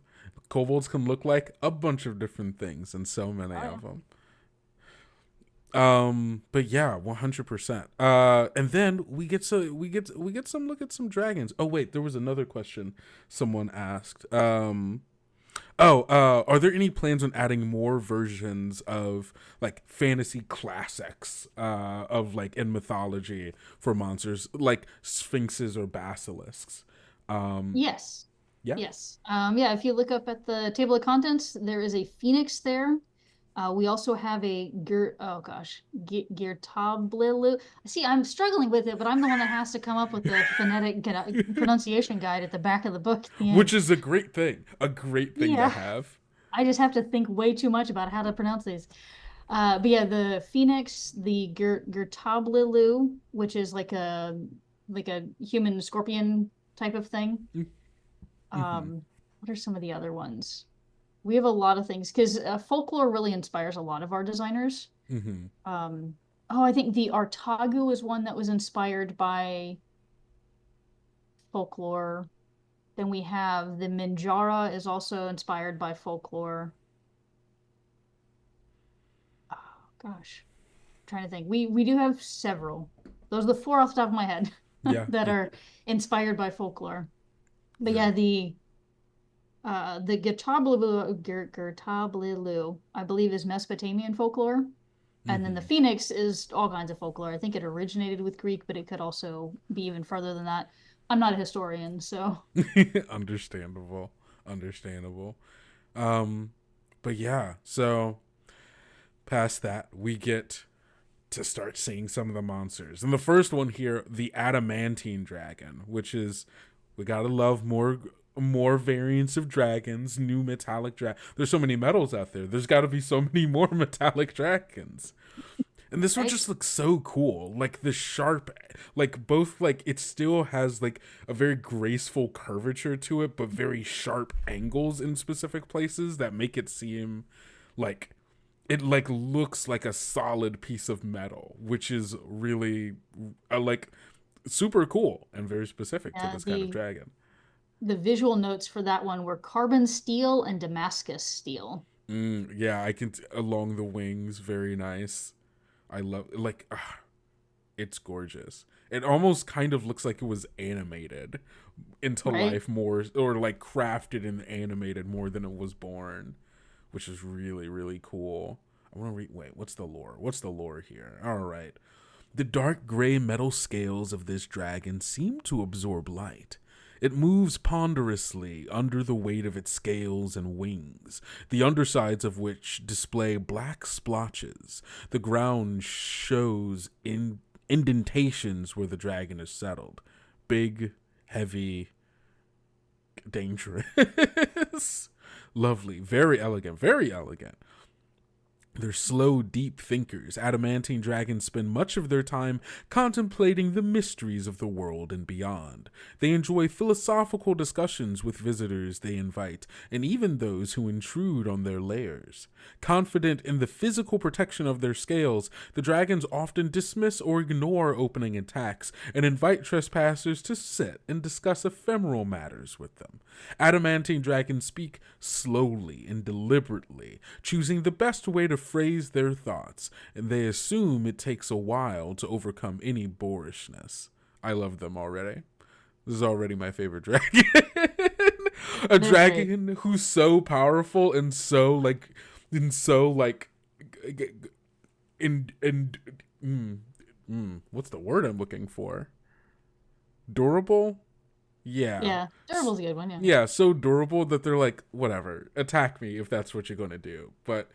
Speaker 1: kobolds can look like a bunch of different things, and so many of them. But yeah, 100%. And then we get some look at some dragons. Oh wait, there was another question someone asked. Are there any plans on adding more versions of like fantasy classics of like in mythology for monsters like sphinxes or basilisks?
Speaker 2: Yes.
Speaker 1: Yeah.
Speaker 2: Yes. If you look up at the table of contents, there is a phoenix there. We also have a Girtablilu. See, I'm struggling with it, but I'm the one that has to come up with the phonetic pronunciation guide at the back of the book.
Speaker 1: Which is a great thing. A great thing to have.
Speaker 2: I just have to think way too much about how to pronounce these. But yeah, the Phoenix, the Gertablilu, which is like a human scorpion type of thing.
Speaker 1: Mm-hmm.
Speaker 2: What are some of the other ones? We have a lot of things because folklore really inspires a lot of our designers.
Speaker 1: Mm-hmm.
Speaker 2: Um, oh, I think the Artagu is one that was inspired by folklore. Then we have the Minjara is also inspired by folklore. Oh gosh, I'm trying to think. We do have several. Those are the four off the top of my head
Speaker 1: Yeah.
Speaker 2: that
Speaker 1: Yeah.
Speaker 2: are inspired by folklore. But yeah,
Speaker 1: Very.
Speaker 2: the Gertablilu, I believe, is Mesopotamian folklore. And then the
Speaker 1: Mm-hmm.
Speaker 2: Phoenix is all kinds of folklore. I think it originated with Greek, but it could also be even further than that. I'm not a historian, so
Speaker 1: Understandable. Understandable. Um, but yeah, so past that, we get to start seeing some of the monsters. And the first one here, the adamantine dragon, which is we gotta love more variants of dragons, new metallic There's so many metals out there. There's got to be so many more metallic dragons. And this one
Speaker 2: right?
Speaker 1: just looks so cool. Like the sharp, like both, like it still has like a very graceful curvature to it, but very sharp angles in specific places that make it seem like it like looks like a solid piece of metal, which is really like super cool and very specific to
Speaker 2: Yeah,
Speaker 1: this kind of dragon.
Speaker 2: the visual notes for that one were carbon steel and Damascus steel.
Speaker 1: Yeah, I can along the wings, very nice. I love like it's gorgeous. It almost kind of looks like it was animated into
Speaker 2: Right?
Speaker 1: life more, or like crafted and animated more than it was born, which is really really cool. I want to read. Wait, what's the lore? What's the lore here? All right. The dark gray metal scales of this dragon seem to absorb light. It moves ponderously under the weight of its scales and wings, the undersides of which display black splotches. The ground shows indentations where the dragon is settled. Big, heavy, dangerous. Lovely, very elegant, very elegant. They're slow, deep thinkers. Adamantine dragons spend much of their time contemplating the mysteries of the world and beyond. They enjoy philosophical discussions with visitors they invite, and even those who intrude on their lairs. Confident in the physical protection of their scales, the dragons often dismiss or ignore opening attacks and invite trespassers to sit and discuss ephemeral matters with them. Adamantine dragons speak slowly and deliberately, choosing the best way to phrase their thoughts, and they assume it takes a while to overcome any boorishness. I love them already. This is already my favorite dragon. A
Speaker 2: They're great.
Speaker 1: dragon who's so powerful and so like in what's the word I'm looking for? Durable? Yeah.
Speaker 2: Yeah, durable's a good one, yeah.
Speaker 1: Yeah, so durable that they're like, whatever, attack me if that's what you're going to do. But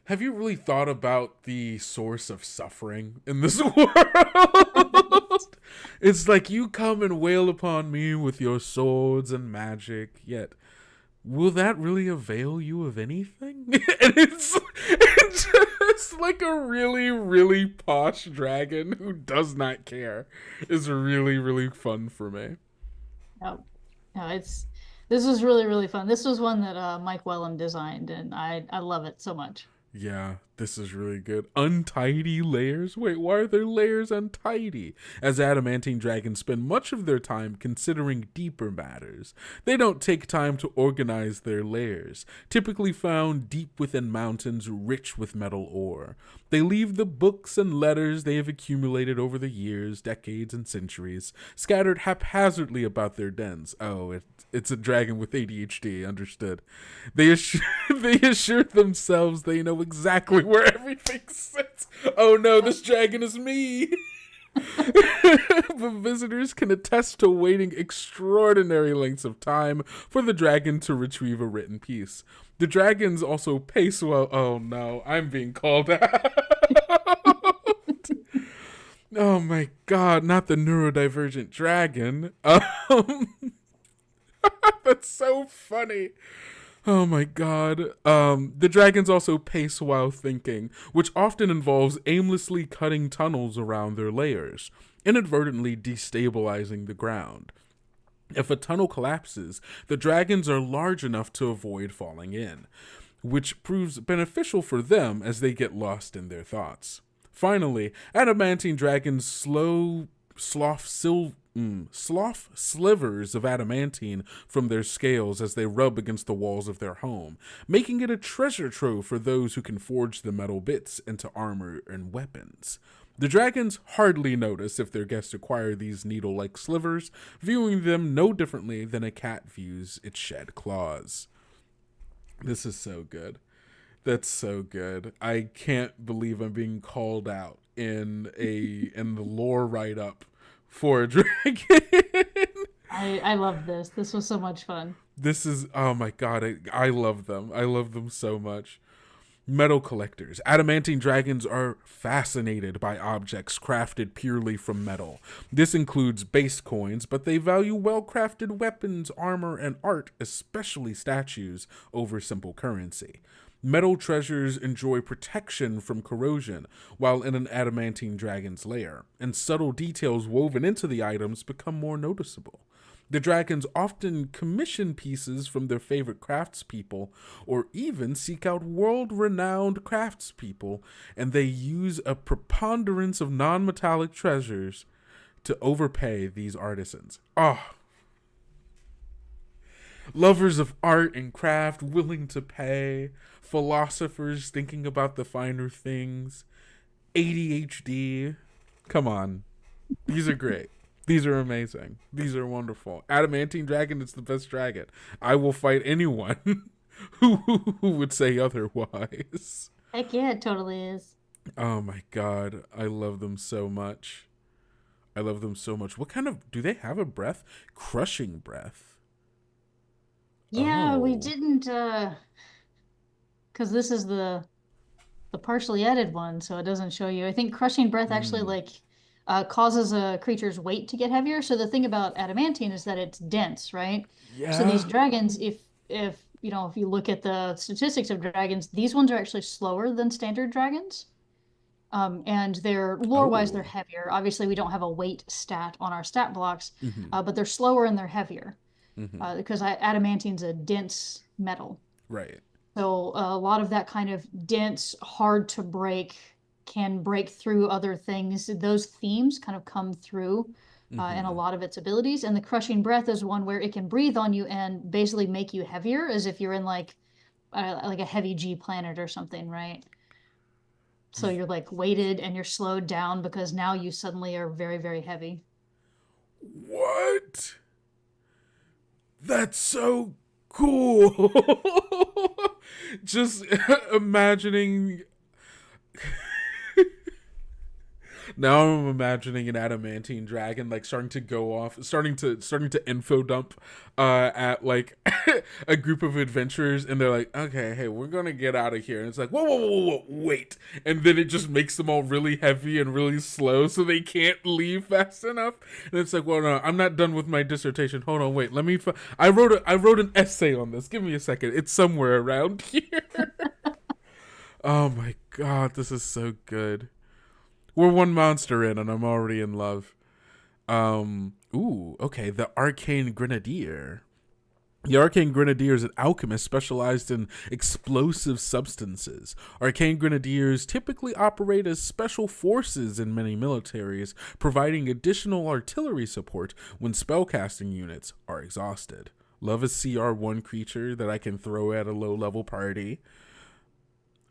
Speaker 1: have you really thought about the source of suffering in this world? It's like you come and wail upon me with your swords and magic, yet will that really avail you of anything? And it's just like a really, really posh dragon who does not care. Is really, really fun for me.
Speaker 2: No, no, this was really, really fun. This was one that Mike Wellham designed, and I love it so much.
Speaker 1: Yeah, this is really good. Untidy layers? Wait, why are their layers untidy? As adamantine dragons spend much of their time considering deeper matters. They don't take time to organize their layers, typically found deep within mountains rich with metal ore. They leave the books and letters they have accumulated over the years, decades, and centuries, scattered haphazardly about their dens. Oh, it's a dragon with ADHD, understood. They assure themselves they know exactly where everything sits. Oh no, this dragon is me. But visitors can attest to waiting extraordinary lengths of time for the dragon to retrieve a written piece. The dragons also pace well. Oh no, I'm being called out. Oh my god, not the neurodivergent dragon. That's so funny. Oh my god. The dragons also pace while thinking, which often involves aimlessly cutting tunnels around their layers, inadvertently destabilizing the ground. If a tunnel collapses, the dragons are large enough to avoid falling in, which proves beneficial for them as they get lost in their thoughts. Finally, adamantine dragons slough slivers of adamantine from their scales as they rub against the walls of their home, making it a treasure trove for those who can forge the metal bits into armor and weapons. The dragons hardly notice if their guests acquire these needle-like slivers, viewing them no differently than a cat views its shed claws. This is so good. That's so good. I can't believe I'm being called out in the lore write-up for a dragon.
Speaker 2: I love this. This was so much fun.
Speaker 1: This is, oh my god, I love them. I love them so much. Metal collectors. Adamantine dragons are fascinated by objects crafted purely from metal. This includes base coins, but they value well-crafted weapons, armor, and art, especially statues, over simple currency. Metal treasures enjoy protection from corrosion while in an adamantine dragon's lair, and subtle details woven into the items become more noticeable. The dragons often commission pieces from their favorite craftspeople, or even seek out world-renowned craftspeople, and they use a preponderance of non-metallic treasures to overpay these artisans. Lovers of art and craft, willing to pay, philosophers thinking about the finer things, ADHD. Come on. These are great. These are amazing. These are wonderful. Adamantine dragon is the best dragon. I will fight anyone who would say otherwise.
Speaker 2: Heck yeah, it totally is.
Speaker 1: Oh my god. I love them so much. I love them so much. What kind of... Do they have a breath? Crushing breath.
Speaker 2: Yeah, we
Speaker 1: Oh.
Speaker 2: didn't because this is the partially edited one, so it doesn't show you. I think crushing breath actually like causes a creature's weight to get heavier. So the thing about adamantine is that it's dense, right? So these
Speaker 1: Yeah.
Speaker 2: dragons, if you know, if you look at the statistics of dragons, these ones are actually slower than standard dragons. And they're lore-wise, they're
Speaker 1: Oh.
Speaker 2: heavier. Obviously, we don't have a weight stat on our stat blocks,
Speaker 1: Mm-hmm.
Speaker 2: but they're slower and they're heavier
Speaker 1: Mm-hmm.
Speaker 2: because adamantine's a dense metal.
Speaker 1: Right.
Speaker 2: So a lot of that kind of dense, hard to break, can break through other things. Those themes kind of come through in a
Speaker 1: Mm-hmm.
Speaker 2: lot of its abilities. And the crushing breath is one where it can breathe on you and basically make you heavier, as if you're in like a heavy G planet or something, right? So you're like weighted and you're slowed down because now you suddenly are very, very heavy.
Speaker 1: What? That's so cool. Just imagining. Now I'm imagining an adamantine dragon like starting to go off, starting to info dump at like a group of adventurers, and they're like, okay, hey, we're gonna get out of here. And it's like, whoa, wait. And then it just makes them all really heavy and really slow so they can't leave fast enough. And it's like, well, no, I'm not done with my dissertation. Hold on, wait, let me I wrote an essay on this. Give me a second. It's somewhere around here. Oh my god, this is so good. We're one monster in, and I'm already in love. Okay, the Arcane Grenadier. The Arcane Grenadier is an alchemist specialized in explosive substances. Arcane Grenadiers typically operate as special forces in many militaries, providing additional artillery support when spellcasting units are exhausted. Love a CR1 creature that I can throw at a low-level party.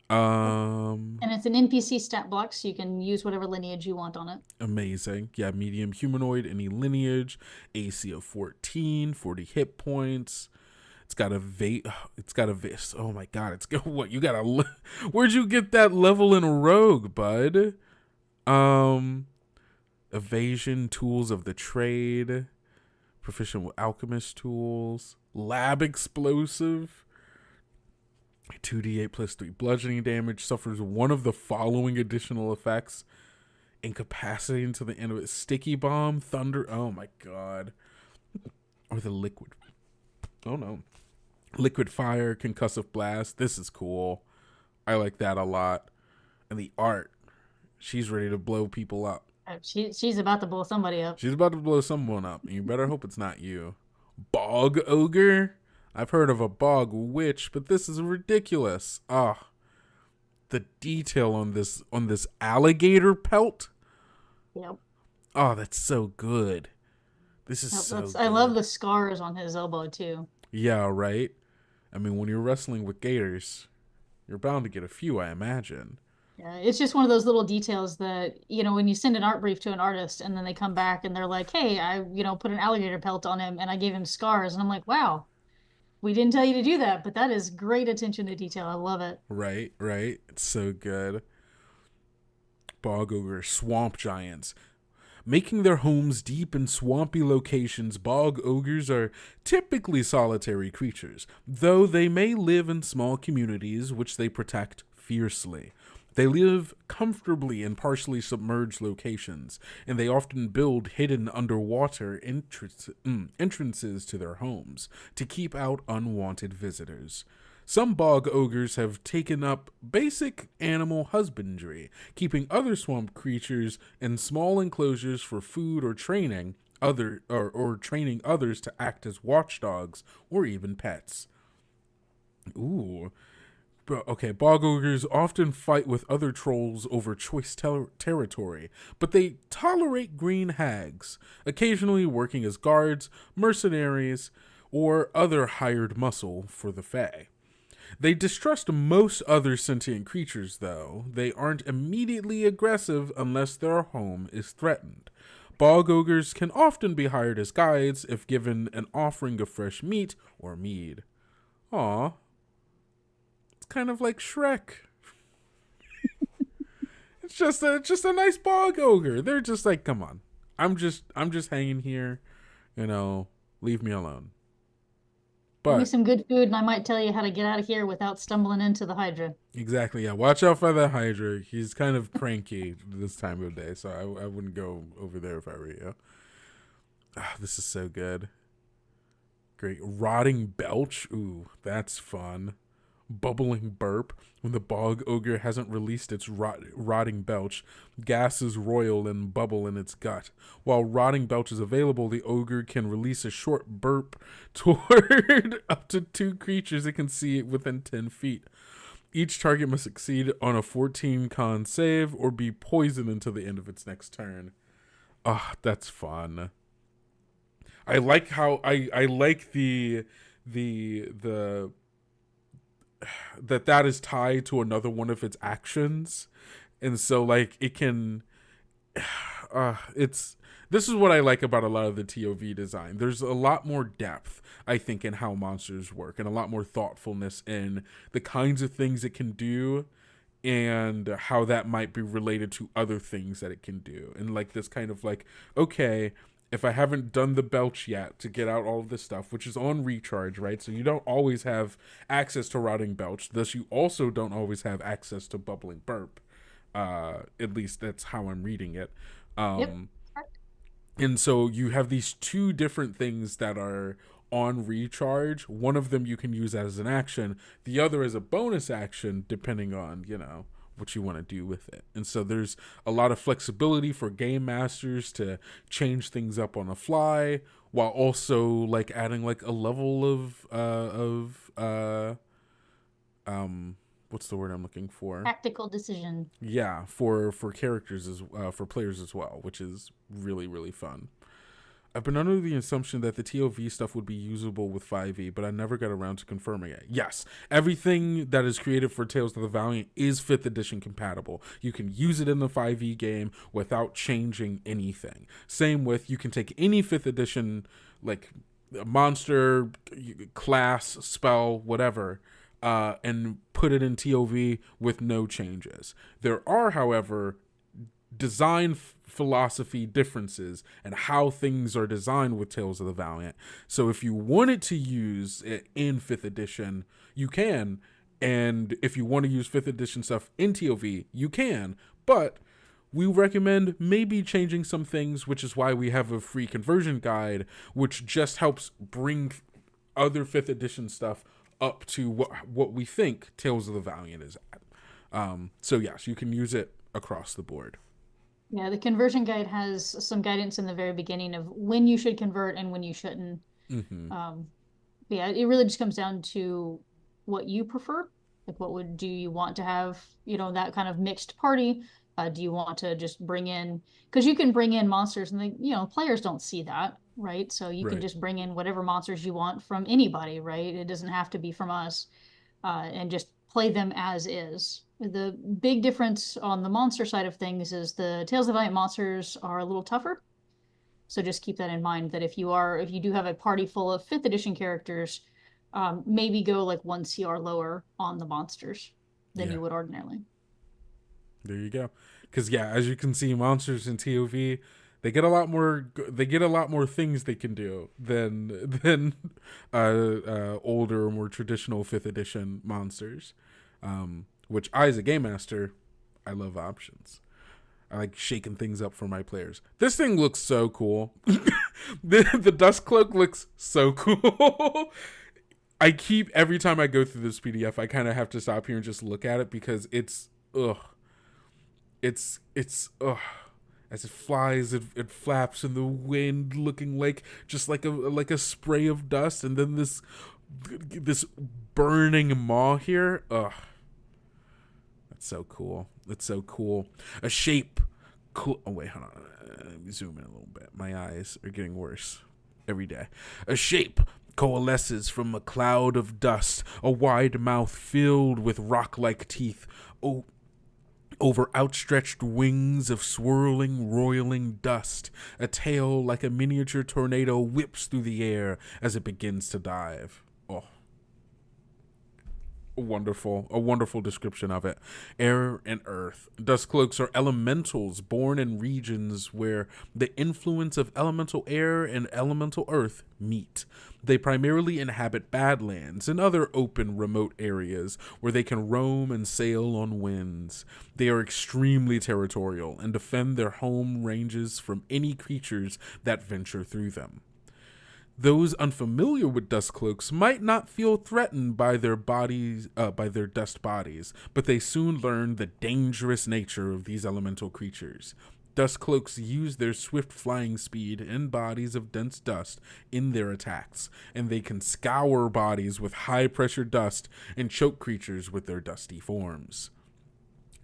Speaker 2: And it's an NPC stat block, so you can use whatever lineage you want on it.
Speaker 1: Amazing. Yeah, medium humanoid, any lineage, AC of 14, 40 hit points. It's got a oh my god, it's got what? You got a where'd you get that level in a rogue, bud? Evasion, tools of the trade, proficient with alchemist tools, lab explosive. 2d8 plus 3 bludgeoning damage, suffers one of the following additional effects: incapacitating to the end of it. Sticky bomb, thunder. Oh my god. Or the liquid. Oh no. Liquid fire, concussive blast. This is cool. I like that a lot. And the art. She's ready to blow people up.
Speaker 2: She's about to blow somebody up.
Speaker 1: She's about to blow someone up. And you better hope it's not you. Bog ogre? I've heard of a bog witch, but this is ridiculous. The detail on this alligator pelt.
Speaker 2: Yep.
Speaker 1: Oh, that's so good. This is so good.
Speaker 2: I love the scars on his elbow too.
Speaker 1: Yeah, right? I mean, when you're wrestling with gators, you're bound to get a few, I imagine.
Speaker 2: Yeah, it's just one of those little details that, when you send an art brief to an artist and then they come back and they're like, hey, I, put an alligator pelt on him and I gave him scars. And I'm like, wow, we didn't tell you to do that, but that is great attention to detail. I love it.
Speaker 1: Right. It's so good. Bog ogre, swamp giants. Making their homes deep in swampy locations, bog ogres are typically solitary creatures, though they may live in small communities which they protect fiercely. They live comfortably in partially submerged locations, and they often build hidden underwater entrances to their homes to keep out unwanted visitors. Some bog ogres have taken up basic animal husbandry, keeping other swamp creatures in small enclosures for food or training training others to act as watchdogs or even pets. Ooh. Okay, bog ogres often fight with other trolls over choice territory, but they tolerate green hags, occasionally working as guards, mercenaries, or other hired muscle for the Fae. They distrust most other sentient creatures, though. They aren't immediately aggressive unless their home is threatened. Bog ogres can often be hired as guides if given an offering of fresh meat or mead. Aw. Kind of like Shrek. It's just a nice bog ogre. They're just like, come on. I'm just hanging here, leave me alone. But
Speaker 2: give me some good food and I might tell you how to get out of here without stumbling into the Hydra.
Speaker 1: Exactly, yeah. Watch out for the Hydra. He's kind of cranky this time of day, so I wouldn't go over there if I were you. This is so good. Great. Rotting belch. Ooh, that's fun. Bubbling burp. When the bog ogre hasn't released its rotting belch, gases roil and bubble in its gut. While rotting belch is available, the ogre can release a short burp toward up to 2 creatures it can see within 10 feet. Each target must succeed on a 14 con save or be poisoned until the end of its next turn. That's fun. I like how I like the that is tied to another one of its actions, and so like it can this is what I like about a lot of the TOV design. There's a lot more depth, I think, in how monsters work, and a lot more thoughtfulness in the kinds of things it can do and how that might be related to other things that it can do. And like this kind of like, okay, if I haven't done the belch yet to get out all of this stuff, which is on recharge, right? So you don't always have access to rotting belch. Thus, you also don't always have access to bubbling burp. At least that's how I'm reading it.
Speaker 2: Yep.
Speaker 1: And so you have these 2 different things that are on recharge. One of them you can use as an action. The other is a bonus action, depending on, what you want to do with it. And so there's a lot of flexibility for game masters to change things up on the fly, while also like adding like a level of what's the word I'm looking for?
Speaker 2: Tactical decision.
Speaker 1: Yeah, for characters for players as well, which is really, really fun. I've been under the assumption that the TOV stuff would be usable with 5e, but I never got around to confirming it. Yes, everything that is created for Tales of the Valiant is 5th edition compatible. You can use it in the 5e game without changing anything. Same with, you can take any 5th edition, like monster, class, spell, whatever, and put it in TOV with no changes. There are, however, design philosophy differences and how things are designed with Tales of the Valiant. So if you wanted to use it in 5th edition, you can. And if you want to use 5th edition stuff in TOV, you can. But we recommend maybe changing some things, which is why we have a free conversion guide, which just helps bring other 5th edition stuff up to what we think Tales of the Valiant is at. So yes, you can use it across the board.
Speaker 2: Yeah, the conversion guide has some guidance in the very beginning of when you should convert and when you shouldn't.
Speaker 1: Mm-hmm.
Speaker 2: Yeah, it really just comes down to what you prefer. Like, do you want to have, that kind of mixed party? Do you want to just bring in, because you can bring in monsters and players don't see that, right? So you can
Speaker 1: Right.
Speaker 2: just bring in whatever monsters you want from anybody, right? It doesn't have to be from us, and just play them as is. The big difference on the monster side of things is the Tales of the Valiant monsters are a little tougher. So just keep that in mind that if you do have a party full of 5th edition characters, maybe go like 1 CR lower on the monsters than
Speaker 1: Yeah.
Speaker 2: you would ordinarily.
Speaker 1: There you go. Because yeah, as you can see, monsters in TOV, they get a lot more. They get a lot more things they can do than older, more traditional 5th edition monsters. Which I, as a game master, I love options. I like shaking things up for my players. This thing looks so cool. The dust cloak looks so cool. Every time I go through this PDF, I kind of have to stop here and just look at it because it's ugh. As it flies, it flaps in the wind, looking like just like a spray of dust, and then this burning maw here. Ugh. That's so cool. It's so cool. A shape. Cool. Oh wait, hold on. Let me zoom in a little bit. My eyes are getting worse every day. A shape coalesces from a cloud of dust, a wide mouth filled with rock-like teeth. Over outstretched wings of swirling, roiling dust, a tail like a miniature tornado whips through the air as it begins to dive. Oh. A wonderful description of it. Air and earth. Dust cloaks are elementals born in regions where the influence of elemental air and elemental earth meet. They primarily inhabit badlands and other open, remote areas where they can roam and sail on winds. They are extremely territorial and defend their home ranges from any creatures that venture through them. Those unfamiliar with dust cloaks might not feel threatened by their dust bodies, but they soon learn the dangerous nature of these elemental creatures. Dust cloaks use their swift flying speed and bodies of dense dust in their attacks, and they can scour bodies with high-pressure dust and choke creatures with their dusty forms.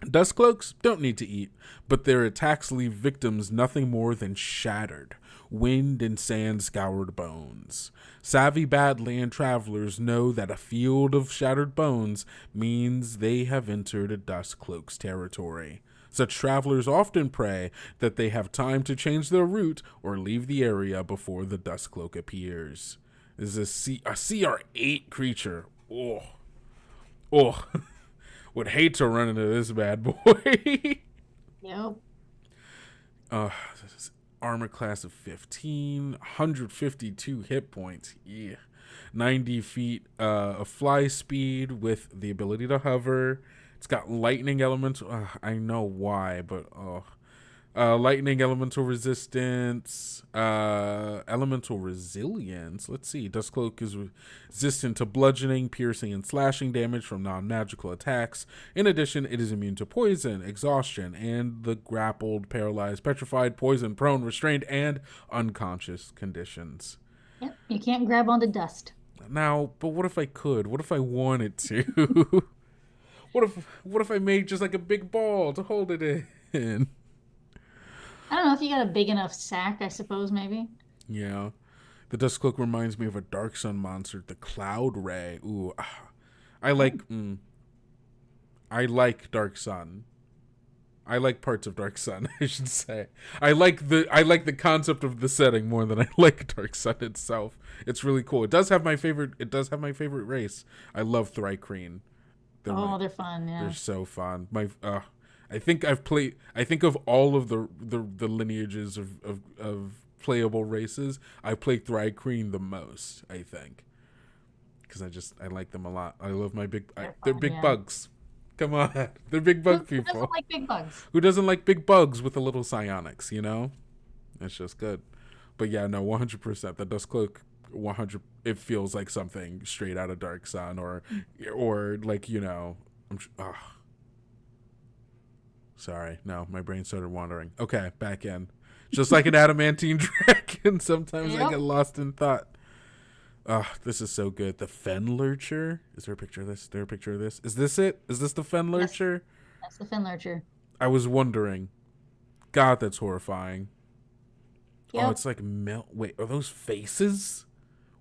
Speaker 1: Dust cloaks don't need to eat, but their attacks leave victims nothing more than shattered, wind and sand scoured bones. Savvy Badland travelers know that a field of shattered bones means they have entered a dust cloak's territory. Such travelers often pray that they have time to change their route or leave the area before the dust cloak appears. This is a CR8 creature. Oh. Would hate to run into this bad boy.
Speaker 2: Yep.
Speaker 1: Armor class of 15, 152 hit points. Yeah. 90 feet of fly speed with the ability to hover. It's got lightning elemental. I know why, but lightning elemental resistance, elemental resilience. Let's see. Dustcloak is resistant to bludgeoning, piercing, and slashing damage from non-magical attacks. In addition, it is immune to poison, exhaustion, and the grappled, paralyzed, petrified, poison, prone, restrained, and unconscious conditions.
Speaker 2: Yep. You can't grab onto dust.
Speaker 1: Now, but what if I could? What if I wanted to? What if I made just like a big ball to hold it in?
Speaker 2: I don't know if you got a big enough sack, I suppose, maybe.
Speaker 1: Yeah. The Dust Cloak reminds me of a Dark Sun monster, the Cloud Ray. Ooh. I like Dark Sun. I like parts of Dark Sun, I should say. I like the concept of the setting more than I like Dark Sun itself. It's really cool. It does have my favorite race. I love Thri-kreen.
Speaker 2: They're fun, yeah.
Speaker 1: They're so fun. I think of all of the lineages of playable races, I play Thri-kreen the most, I think. Because I like them a lot. I love my they're big bugs. Come on. They're big bug people.
Speaker 2: Who doesn't like big bugs?
Speaker 1: Who doesn't like big bugs with a little psionics, It's just good. But yeah, no, 100%. The Dust Cloak 100. It feels like something straight out of Dark Sun, or like, you know. Sorry, no, my brain started wandering. Okay, back in. Just like an adamantine dragon, sometimes I get lost in thought. This is so good. The Fen Lurcher. Is there a picture of this? Is there a picture of this? Is this it? Is this the Fen Lurcher?
Speaker 2: Yes, that's the Fen Lurcher.
Speaker 1: I was wondering. God, that's horrifying.
Speaker 2: Yep.
Speaker 1: Oh, it's like Wait, are those faces?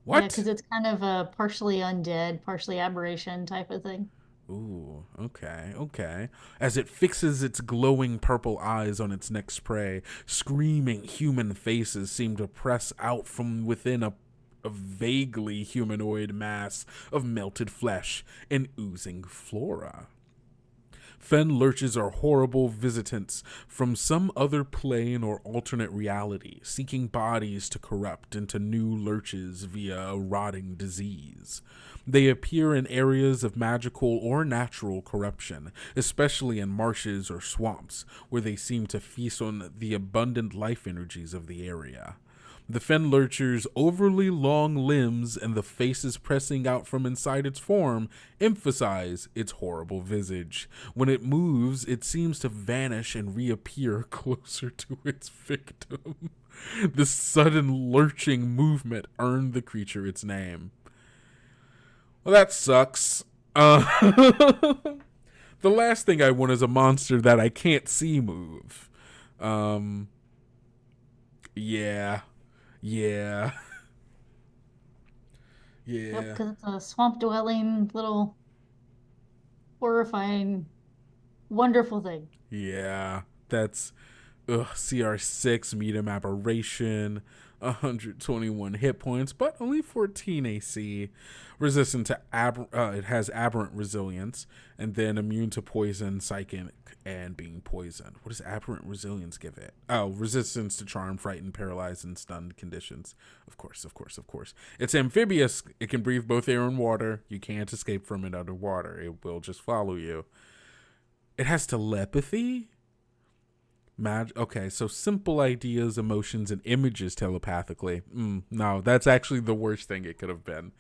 Speaker 1: What?
Speaker 2: Yeah, because it's kind of a partially undead, partially aberration type of thing.
Speaker 1: Ooh, okay. As it fixes its glowing purple eyes on its next prey, screaming human faces seem to press out from within a vaguely humanoid mass of melted flesh and oozing flora. Fen lurches are horrible visitants from some other plane or alternate reality, seeking bodies to corrupt into new lurches via a rotting disease. They appear in areas of magical or natural corruption, especially in marshes or swamps, where they seem to feast on the abundant life energies of the area. The Fen Lurcher's overly long limbs and the faces pressing out from inside its form emphasize its horrible visage. When it moves, it seems to vanish and reappear closer to its victim. This sudden lurching movement earned the creature its name. Well, that sucks. The last thing I want is a monster that I can't see move. Yeah. Yep,
Speaker 2: because it's a swamp-dwelling, little, horrifying, wonderful thing.
Speaker 1: Yeah, that's CR6, medium aberration, 121 hit points, but only 14 AC. Resistant to it has aberrant resilience, and then immune to poison, psychic, and being poisoned. What does aberrant resilience give it? Oh, resistance to charm, frightened, paralyzed, and stunned conditions. Of course. It's amphibious. It can breathe both air and water. You can't escape from it underwater. It will just follow you. It has telepathy. Okay, so simple ideas, emotions, and images telepathically. No, that's actually the worst thing it could have been.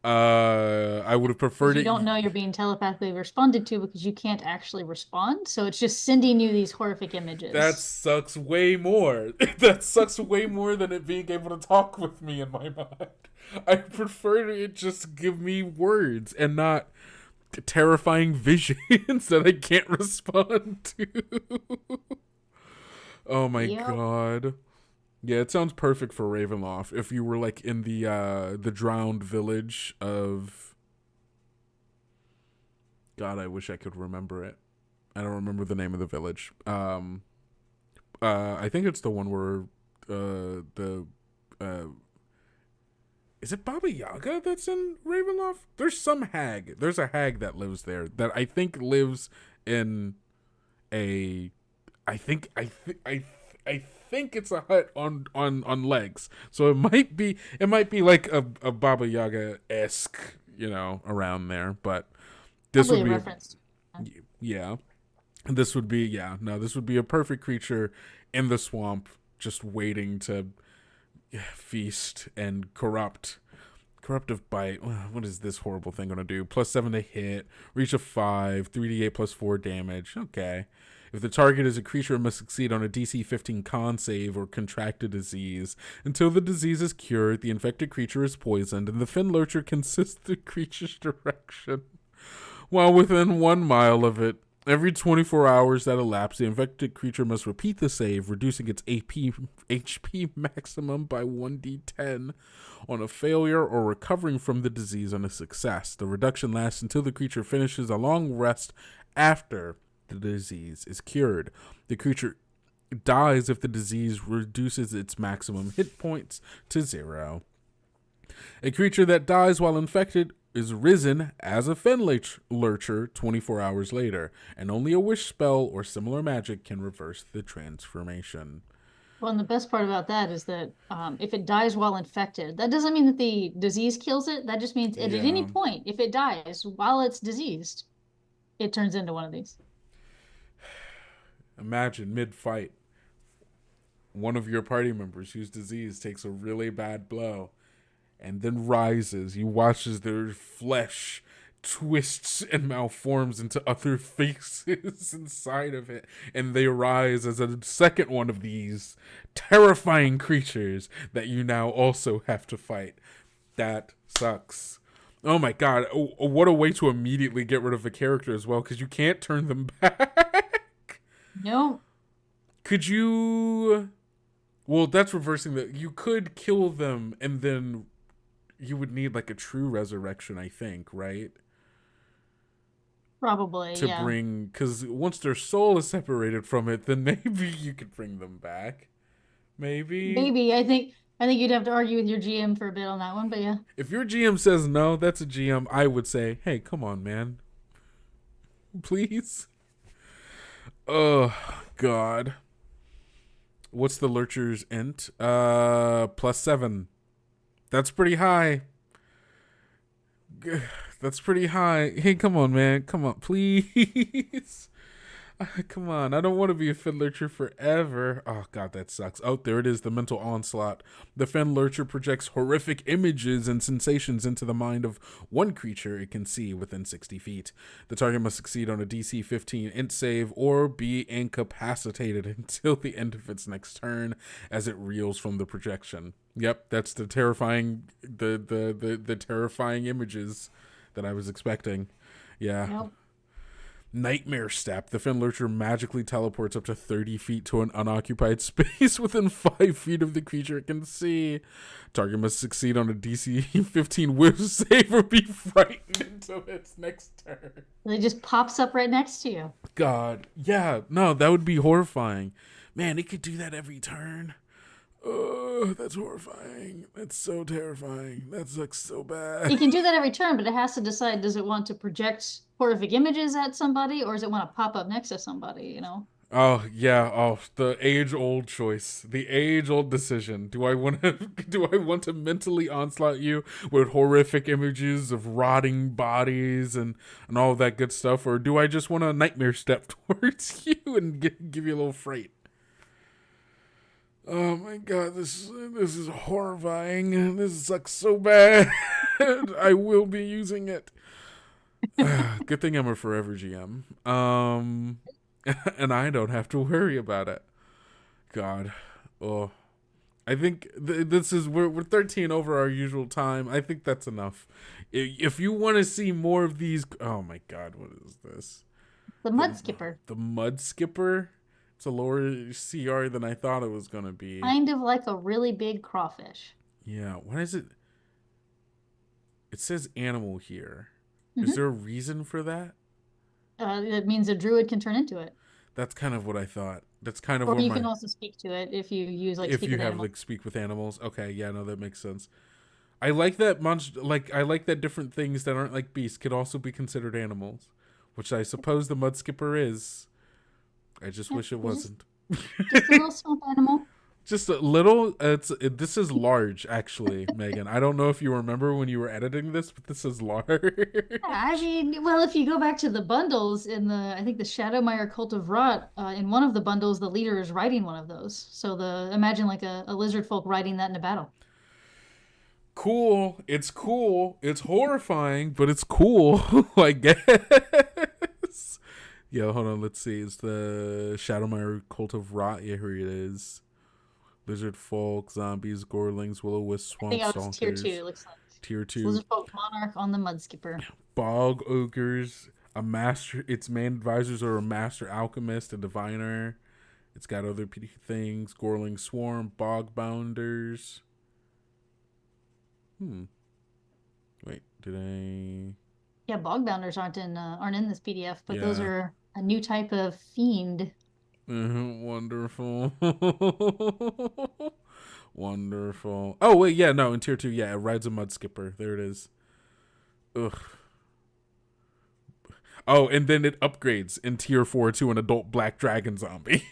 Speaker 1: I would have preferred it.
Speaker 2: You don't know you're being telepathically responded to because you can't actually respond. So it's just sending you these horrific images.
Speaker 1: That sucks way more. That sucks way more than it being able to talk with me in my mind. I prefer it just give me words and not terrifying visions that I can't respond to. Oh my God. Yeah, it sounds perfect for Ravenloft if you were like in the drowned village of... God, I wish I could remember it. I don't remember the name of the village. I think it's the one where is it Baba Yaga that's in Ravenloft? There's some hag. There's a hag that lives there that I think lives in a... I think it's a hut on legs. So it might be like a Baba Yaga-esque, around there. But this
Speaker 2: probably
Speaker 1: would be
Speaker 2: a reference.
Speaker 1: Yeah. This would be this would be a perfect creature in the swamp, just waiting to feast and corrupt. Corruptive Bite. What is this horrible thing going to do? +7 to hit, reach of 5, 3d8 +4 damage. Okay. If the target is a creature, it must succeed on a DC 15 con save or contract a disease. Until the disease is cured, the infected creature is poisoned, and the Fen Lurcher consists the creature's direction. While within 1 mile of it, every 24 hours that elapse, the infected creature must repeat the save, reducing its HP maximum by 1d10 on a failure or recovering from the disease on a success. The reduction lasts until the creature finishes a long rest after the disease is cured. The creature dies if the disease reduces its maximum hit points to 0. A creature that dies while infected is risen as a Fen Lurcher 24 hours later, and only a wish spell or similar magic can reverse the transformation.
Speaker 2: Well, and the best part about that is that if it dies while infected, that doesn't mean that the disease kills it. That just means at any point, if it dies while it's diseased, it turns into one of these.
Speaker 1: Imagine mid-fight, one of your party members whose disease takes a really bad blow, and then rises. You watch as their flesh twists and malforms into other faces inside of it, and they rise as a second one of these terrifying creatures that you now also have to fight. That sucks. Oh my god, what a way to immediately get rid of a character as well, because you can't turn them back.
Speaker 2: No.
Speaker 1: Could you... Well, that's reversing the... You could kill them, and then you would need, like, a true resurrection, I think, right?
Speaker 2: Probably,
Speaker 1: to
Speaker 2: yeah.
Speaker 1: bring... Because once their soul is separated from it, then maybe you could bring them back. Maybe.
Speaker 2: I think you'd have to argue with your GM for a bit on that one, but yeah.
Speaker 1: If your GM says no, that's a GM. I would say, hey, come on, man. Please. Oh, God. What's the Lurcher's int? +7. That's pretty high. That's pretty high. Hey, come on, man. Come on, please. Come on, I don't want to be a Fen Lurcher forever. Oh god, that sucks. Oh, there it is, the mental onslaught. The Fen Lurcher projects horrific images and sensations into the mind of one creature it can see within 60 feet. The target must succeed on a DC 15 int save or be incapacitated until the end of its next turn as it reels from the projection. Yep, that's the terrifying the terrifying images that I was expecting. Yeah.
Speaker 2: Nope.
Speaker 1: Nightmare Step. The Fen Lurcher magically teleports up to 30 feet to an unoccupied space within 5 feet of the creature it can see. Target must succeed on a DC 15 whiff save or be frightened until its next turn.
Speaker 2: It just pops up right next to you.
Speaker 1: God. Yeah. No, that would be horrifying. Man, it could do that every turn. Oh, that's horrifying. That's so terrifying. That sucks so bad.
Speaker 2: It can do that every turn, but it has to decide, does it want to project horrific images at somebody, or does it want to pop up next to somebody, you know?
Speaker 1: Oh, yeah. Oh, the age-old choice. The age-old decision. Do I want to mentally onslaught you with horrific images of rotting bodies and all of that good stuff, or do I just want to nightmare step towards you and give you a little fright? Oh my god, this is horrifying. This sucks so bad. I will be using it. Good thing I'm a forever GM. And I don't have to worry about it. God. Oh. I think we're 13 over our usual time. I think that's enough. If you want to see more of these, oh my god, what is this?
Speaker 2: The Mud Skipper.
Speaker 1: The Mud Skipper? It's a lower CR than I thought it was going to be.
Speaker 2: Kind of like a really big crawfish.
Speaker 1: Yeah. What is it? It says animal here.
Speaker 2: Mm-hmm.
Speaker 1: Is there a reason for that?
Speaker 2: It means a druid can turn into it.
Speaker 1: That's kind of what I thought. That's kind of
Speaker 2: or
Speaker 1: what
Speaker 2: you can also speak to it if you use like
Speaker 1: if
Speaker 2: speak
Speaker 1: you
Speaker 2: with
Speaker 1: have
Speaker 2: animals.
Speaker 1: like speak with animals. Okay, yeah, no, that makes sense. I like that I like that different things that aren't like beasts could also be considered animals, which I suppose the Mud Skipper is. I just wish it wasn't.
Speaker 2: Just a little swamp animal.
Speaker 1: Just a little. This is large, actually, Megan. I don't know if you remember when you were editing this, but this is large.
Speaker 2: Yeah, I mean, well, if you go back to the bundles in I think the Shadowmire Cult of Rot, in one of the bundles, the leader is riding one of those. So imagine like a lizard folk riding that in a battle.
Speaker 1: Cool. It's cool. It's horrifying, but it's cool, I guess. Yeah, hold on. Let's see. It's the Shadowmire Cult of Rot. Yeah, here it is. Lizard folk, zombies, gorlings, will-o-wisp, swamp
Speaker 2: I think that was tier
Speaker 1: stalkers.
Speaker 2: 2, it looks like.
Speaker 1: Tier 2.
Speaker 2: Lizard folk monarch on the Mud Skipper.
Speaker 1: Bog ogres, a master. Its main advisors are a master alchemist, a diviner. It's got other things. Gorling swarm, bog bounders. Wait, did I?
Speaker 2: Yeah, bog bounders aren't in this PDF, but those
Speaker 1: Yeah.
Speaker 2: are a new type of fiend.
Speaker 1: Wonderful. Wonderful. Oh, wait, yeah, no, in tier 2, yeah, it rides a Mud Skipper. There it is. Ugh. Oh, and then it upgrades in tier 4 to an adult black dragon zombie.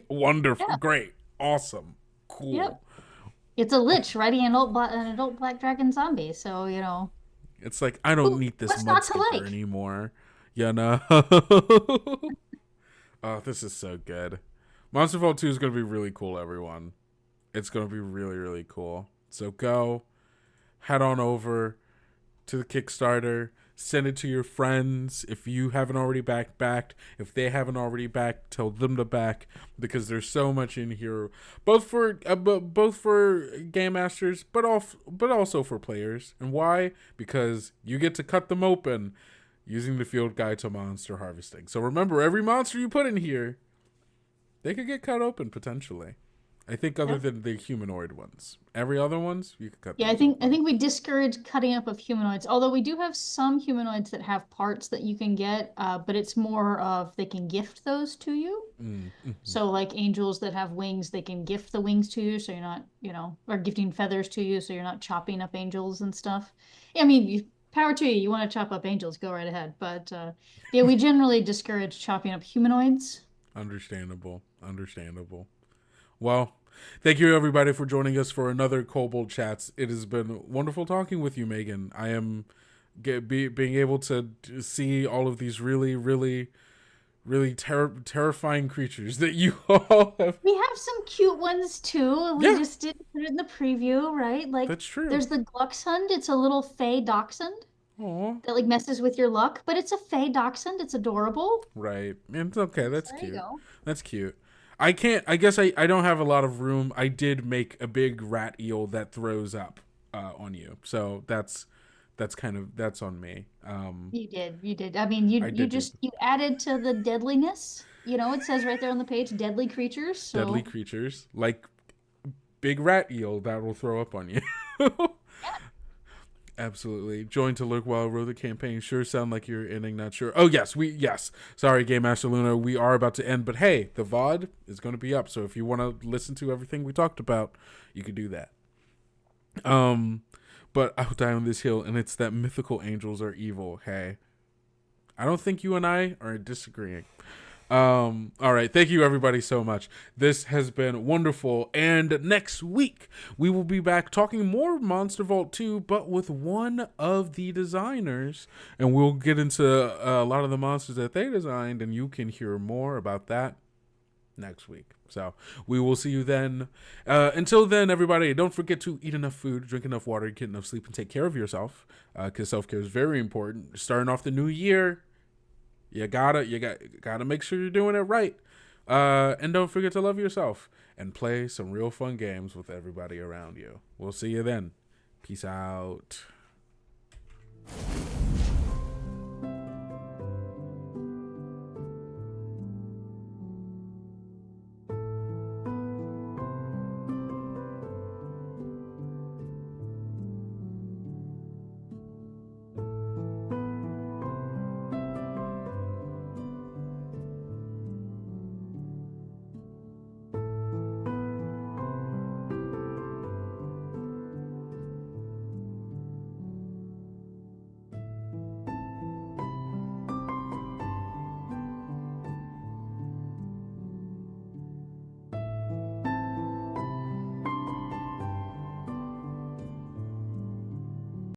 Speaker 1: Wonderful.
Speaker 2: Yeah.
Speaker 1: Great. Awesome. Cool.
Speaker 2: Yep. It's a lich riding an adult black dragon zombie, so, you know.
Speaker 1: It's like, I don't need this
Speaker 2: what's
Speaker 1: Mud
Speaker 2: not to
Speaker 1: Skipper
Speaker 2: like?
Speaker 1: anymore. Yeah, no. Oh, this is so good. Monsterfall 2 is going to be really cool, everyone. It's going to be really, really cool. So go head on over to the Kickstarter. Send it to your friends. If you haven't already backed. If they haven't already backed, tell them to back, because there's so much in here, both for game masters, but also for players. And why? Because you get to cut them open using the field guide to monster harvesting. So remember, every monster you put in here, they could get cut open potentially. I think other than the humanoid ones. Every other ones, you could cut them open.
Speaker 2: I think we discourage cutting up of humanoids, although we do have some humanoids that have parts that you can get, but it's more of they can gift those to you.
Speaker 1: Mm-hmm.
Speaker 2: So like angels that have wings, they can gift the wings to you, so you're not, or gifting feathers to you, so you're not chopping up angels and stuff. I mean, power to you. You want to chop up angels, go right ahead. But yeah, we generally discourage chopping up humanoids.
Speaker 1: Understandable. Well, thank you everybody for joining us for another Kobold Chats. It has been wonderful talking with you, Meagan. I am being able to see all of these really, really, really terrifying creatures that you all have.
Speaker 2: We have some cute ones too. We just didn't put it in the preview, right? Like,
Speaker 1: that's true.
Speaker 2: There's the Glucksund. It's a little fey dachshund.
Speaker 1: Aww.
Speaker 2: That like messes with your luck, but it's a fey dachshund. It's adorable.
Speaker 1: Right. It's okay. That's
Speaker 2: there
Speaker 1: cute.
Speaker 2: You go.
Speaker 1: That's cute. I guess I don't have a lot of room. I did make a big rat eel that throws up on you. So that's on me.
Speaker 2: You did. I mean, you added to the deadliness. It says right there on the page, deadly creatures. So.
Speaker 1: Deadly creatures, like big rat eel that will throw up on you.
Speaker 2: Yeah.
Speaker 1: Absolutely. Join to lurk while I wrote the campaign. Sure sound like you're ending, not sure. Oh, yes. Sorry, Game Master Luna. We are about to end. But hey, the VOD is going to be up. So if you want to listen to everything we talked about, you could do that. But I'll die on this hill, and it's that mythical angels are evil. Hey. I don't think you and I are disagreeing. All right. Thank you everybody so much. This has been wonderful. And next week we will be back talking more Monster Vault 2, but with one of the designers, and we'll get into a lot of the monsters that they designed, and you can hear more about that next week. So we will see you then. Until then, everybody, don't forget to eat enough food, drink enough water, get enough sleep, and take care of yourself, because self-care is very important. Starting off the new year, you gotta make sure you're doing it right. And don't forget to love yourself and play some real fun games with everybody around you. We'll see you then. Peace out.